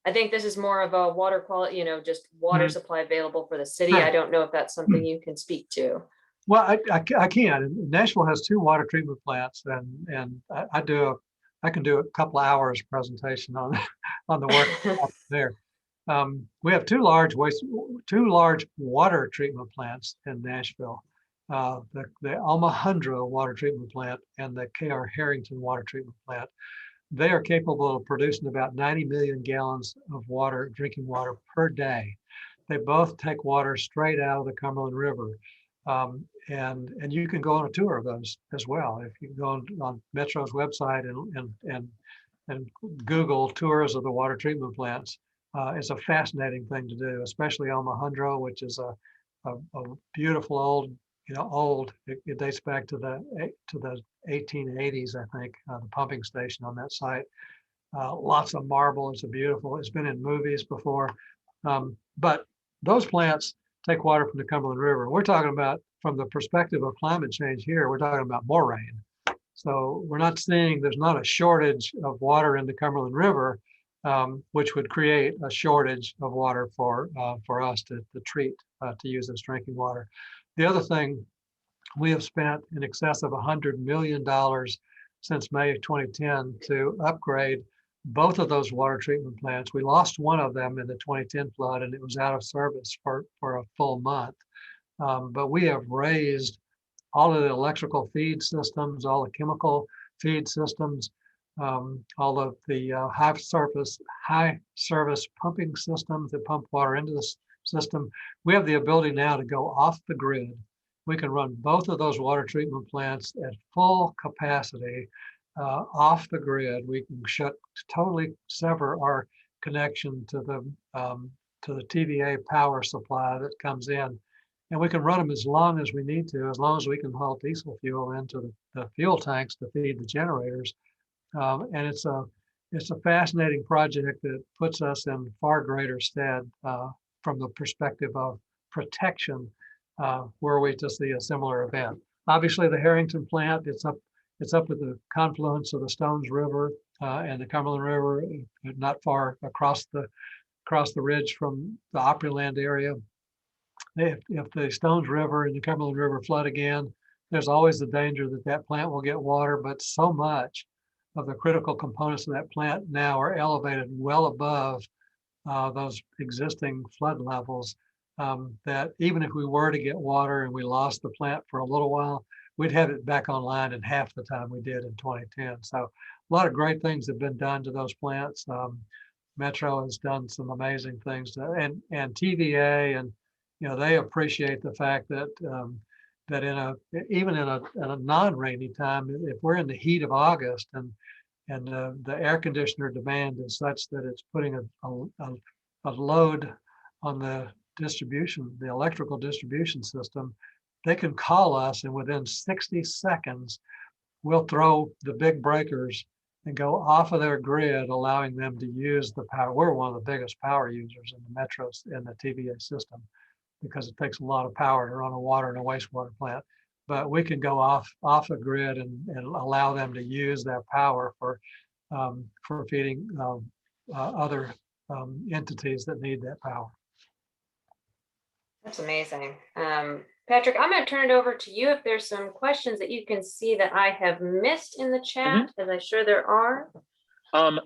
Speaker 1: I think this is more of a water quality, just water supply available for the city. I don't know if that's something you can speak to.
Speaker 3: Well, I can. Nashville has 2 water treatment plants, and I can do a couple of hours presentation on the work there. We have 2 large water treatment plants in Nashville. The Alma Hundra water treatment plant and the K.R. Harrington water treatment plant. They are capable of producing about 90 million gallons of water, drinking water per day. They both take water straight out of the Cumberland River. And you can go on a tour of those as well. If you go on Metro's website and Google tours of the water treatment plants, it's a fascinating thing to do, especially Alma Hundra, which is a beautiful old, it dates back to the 1880s, I think, the pumping station on that site. Lots of marble. It's been in movies before. But those plants take water from the Cumberland River. We're talking about, from the perspective of climate change here, we're talking about more rain. So we're not seeing, there's not a shortage of water in the Cumberland River, which would create a shortage of water for us to treat, to use as drinking water. The other thing, we have spent in excess of $100 million since May of 2010 to upgrade both of those water treatment plants. We lost one of them in the 2010 flood, and it was out of service for a full month. But we have raised all of the electrical feed systems, all the chemical feed systems, all of the high service pumping systems that pump water into the system. We have the ability now to go off the grid. We can run both of those water treatment plants at full capacity off the grid. We can totally sever our connection to the TVA power supply that comes in, and we can run them as long as we need to, as long as we can haul diesel fuel into the fuel tanks to feed the generators. And it's a fascinating project that puts us in far greater stead from the perspective of protection, were we to see a similar event. Obviously, the Harrington plant, it's up at the confluence of the Stones River and the Cumberland River, not far across the ridge from the Opryland area. If the Stones River and the Cumberland River flood again, there's always the danger that plant will get water, but so much of the critical components of that plant now are elevated well above those existing flood levels, that even if we were to get water and we lost the plant for a little while, we'd have it back online in half the time we did in 2010. So a lot of great things have been done to those plants. Metro has done some amazing things, and TVA, and they appreciate the fact that that even in a non-rainy time, if we're in the heat of August and the air conditioner demand is such that it's putting a load on the electrical distribution system, they can call us, and within 60 seconds, we'll throw the big breakers and go off of their grid, allowing them to use the power. We're one of the biggest power users in the Metros in the TVA system, because it takes a lot of power to run a water and a wastewater plant. But we can go off the grid and allow them to use that power for feeding other entities that need that power.
Speaker 1: That's amazing. Patrick, I'm going to turn it over to you if there's some questions that you can see that I have missed in the chat, as I'm sure there are.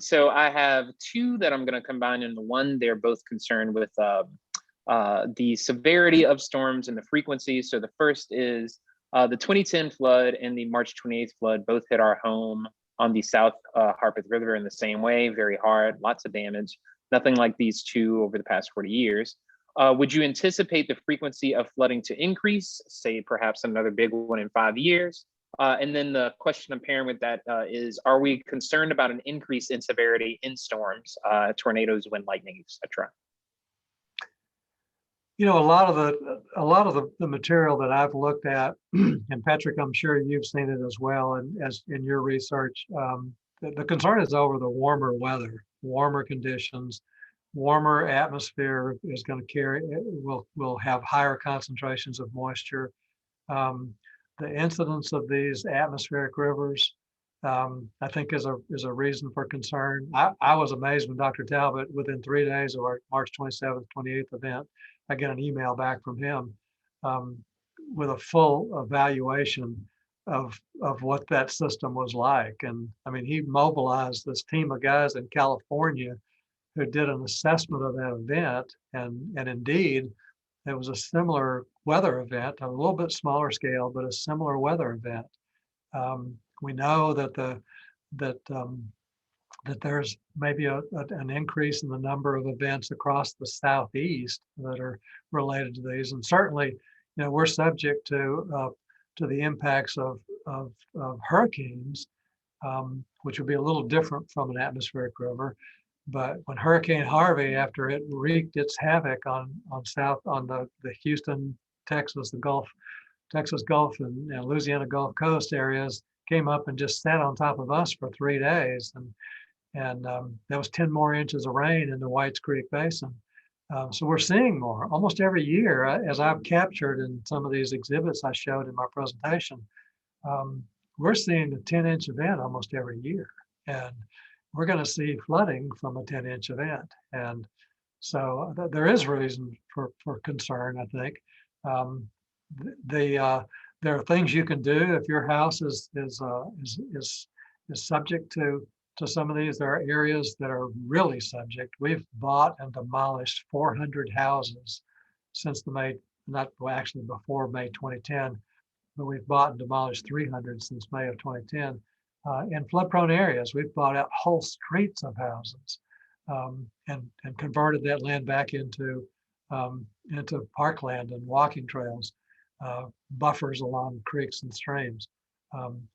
Speaker 2: So I have 2 that I'm going to combine into one. They're both concerned with the severity of storms and the frequency. So the first is the 2010 flood and the March 28th flood both hit our home on the South Harpeth River in the same way, very hard, lots of damage, nothing like these two over the past 40 years. Would you anticipate the frequency of flooding to increase, say perhaps another big one in 5 years? And then the question I'm pairing with that is, are we concerned about an increase in severity in storms, tornadoes, wind, lightning, etc.?
Speaker 3: You know, a lot of the material that I've looked at, and Patrick, I'm sure you've seen it as well, and as in your research, the concern is over the warmer weather, warmer conditions, warmer atmosphere is going to carry, will have higher concentrations of moisture. The incidence of these atmospheric rivers, I think is a reason for concern. I was amazed when Dr. Talbot, within 3 days of our March 27th, 28th event, I get an email back from him with a full evaluation of what that system was like. And I mean, he mobilized this team of guys in California who did an assessment of that event. And indeed, it was a similar weather event, a little bit smaller scale, but a similar weather event. We know that that there's maybe an increase in the number of events across the Southeast that are related to these, and certainly, you know, we're subject to the impacts of hurricanes, which would be a little different from an atmospheric river. But when Hurricane Harvey, after it wreaked its havoc on the Houston, Texas, Texas Gulf and Louisiana Gulf Coast areas, came up and just sat on top of us for 3 days, and there was 10 more inches of rain in the Whites Creek Basin. So we're seeing more almost every year, as I've captured in some of these exhibits I showed in my presentation. We're seeing a 10-inch event almost every year, and we're going to see flooding from a 10-inch event. And so there is reason for concern, I think. There are things you can do if your house is subject to some of these. There are areas that are really subject. We've bought and demolished 400 houses since actually before May 2010, but we've bought and demolished 300 since May of 2010. In flood-prone areas, we've bought out whole streets of houses and converted that land back into parkland and walking trails, buffers along creeks and streams.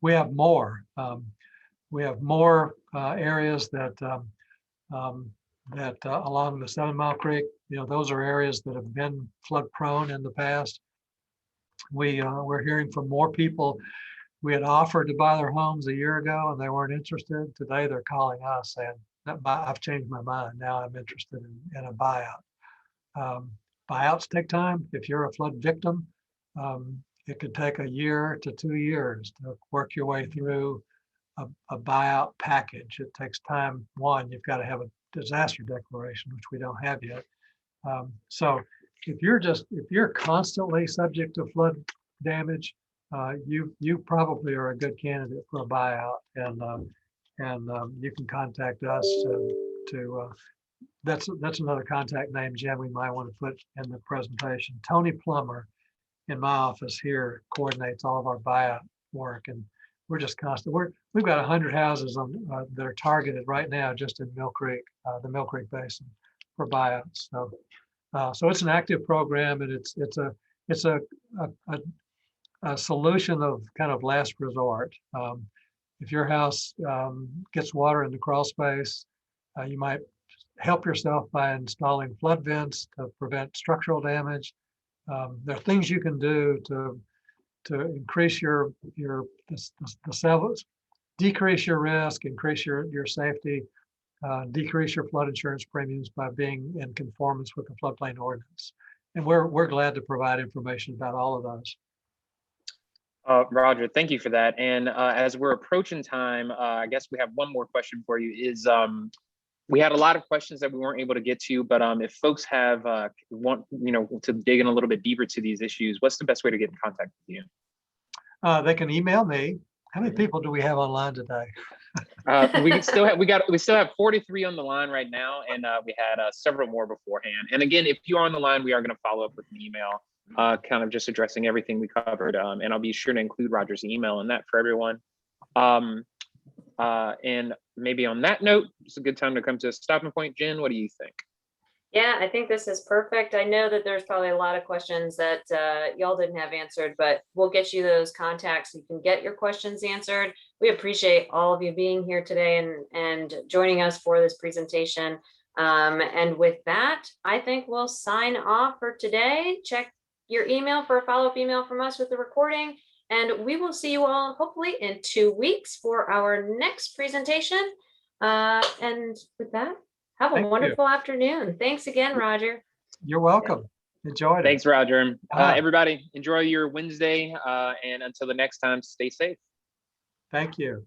Speaker 3: We have more. We have more areas that along the 7 Mile Creek. You know, those are areas that have been flood-prone in the past. We're hearing from more people. We had offered to buy their homes a year ago and they weren't interested. Today they're calling us saying, I've changed my mind. Now I'm interested in a buyout. Buyouts take time. If you're a flood victim, it could take a year to 2 years to work your way through a buyout package. It takes time. One, you've got to have a disaster declaration, which we don't have yet. So if you're constantly subject to flood damage, you probably are a good candidate for a buyout, and you can contact us to that's another contact name, Jenn, we might want to put in the presentation. Tony Plummer in my office here coordinates all of our buyout work, and we're just constant. We've got 100 houses that are targeted right now just in Mill Creek, the Mill Creek Basin, for buyouts. So it's an active program, and it's a solution of kind of last resort. If your house gets water in the crawl space, you might help yourself by installing flood vents to prevent structural damage. There are things you can do to increase the levels, decrease your risk, increase your safety, decrease your flood insurance premiums by being in conformance with the floodplain ordinance. And we're glad to provide information about all of those.
Speaker 2: Roger, thank you for that. And as we're approaching time, I guess we have one more question for you. We had a lot of questions that we weren't able to get to, but if folks want to dig in a little bit deeper to these issues, what's the best way to get in contact with you?
Speaker 3: They can email me. How many people do we have online today?
Speaker 2: We still have 43 on the line right now, and we had several more beforehand. And again, if you are on the line, we are going to follow up with an email, kind of just addressing everything we covered. And I'll be sure to include Roger's email in that for everyone. And maybe on that note, it's a good time to come to a stopping point. Jen, what do you think?
Speaker 1: Yeah, I think this is perfect. I know that there's probably a lot of questions that y'all didn't have answered, but we'll get you those contacts. So you can get your questions answered. We appreciate all of you being here today and joining us for this presentation. And with that, I think we'll sign off for today. Check your email for a follow-up email from us with the recording. And we will see you all hopefully in 2 weeks for our next presentation. And with that, have a
Speaker 3: Thank you.
Speaker 1: wonderful afternoon. Thanks again, Roger.
Speaker 3: You're welcome. Enjoyed it.
Speaker 2: Thanks, Roger.
Speaker 3: Bye.
Speaker 2: Everybody, enjoy your Wednesday. And until the next time, stay safe.
Speaker 3: Thank you.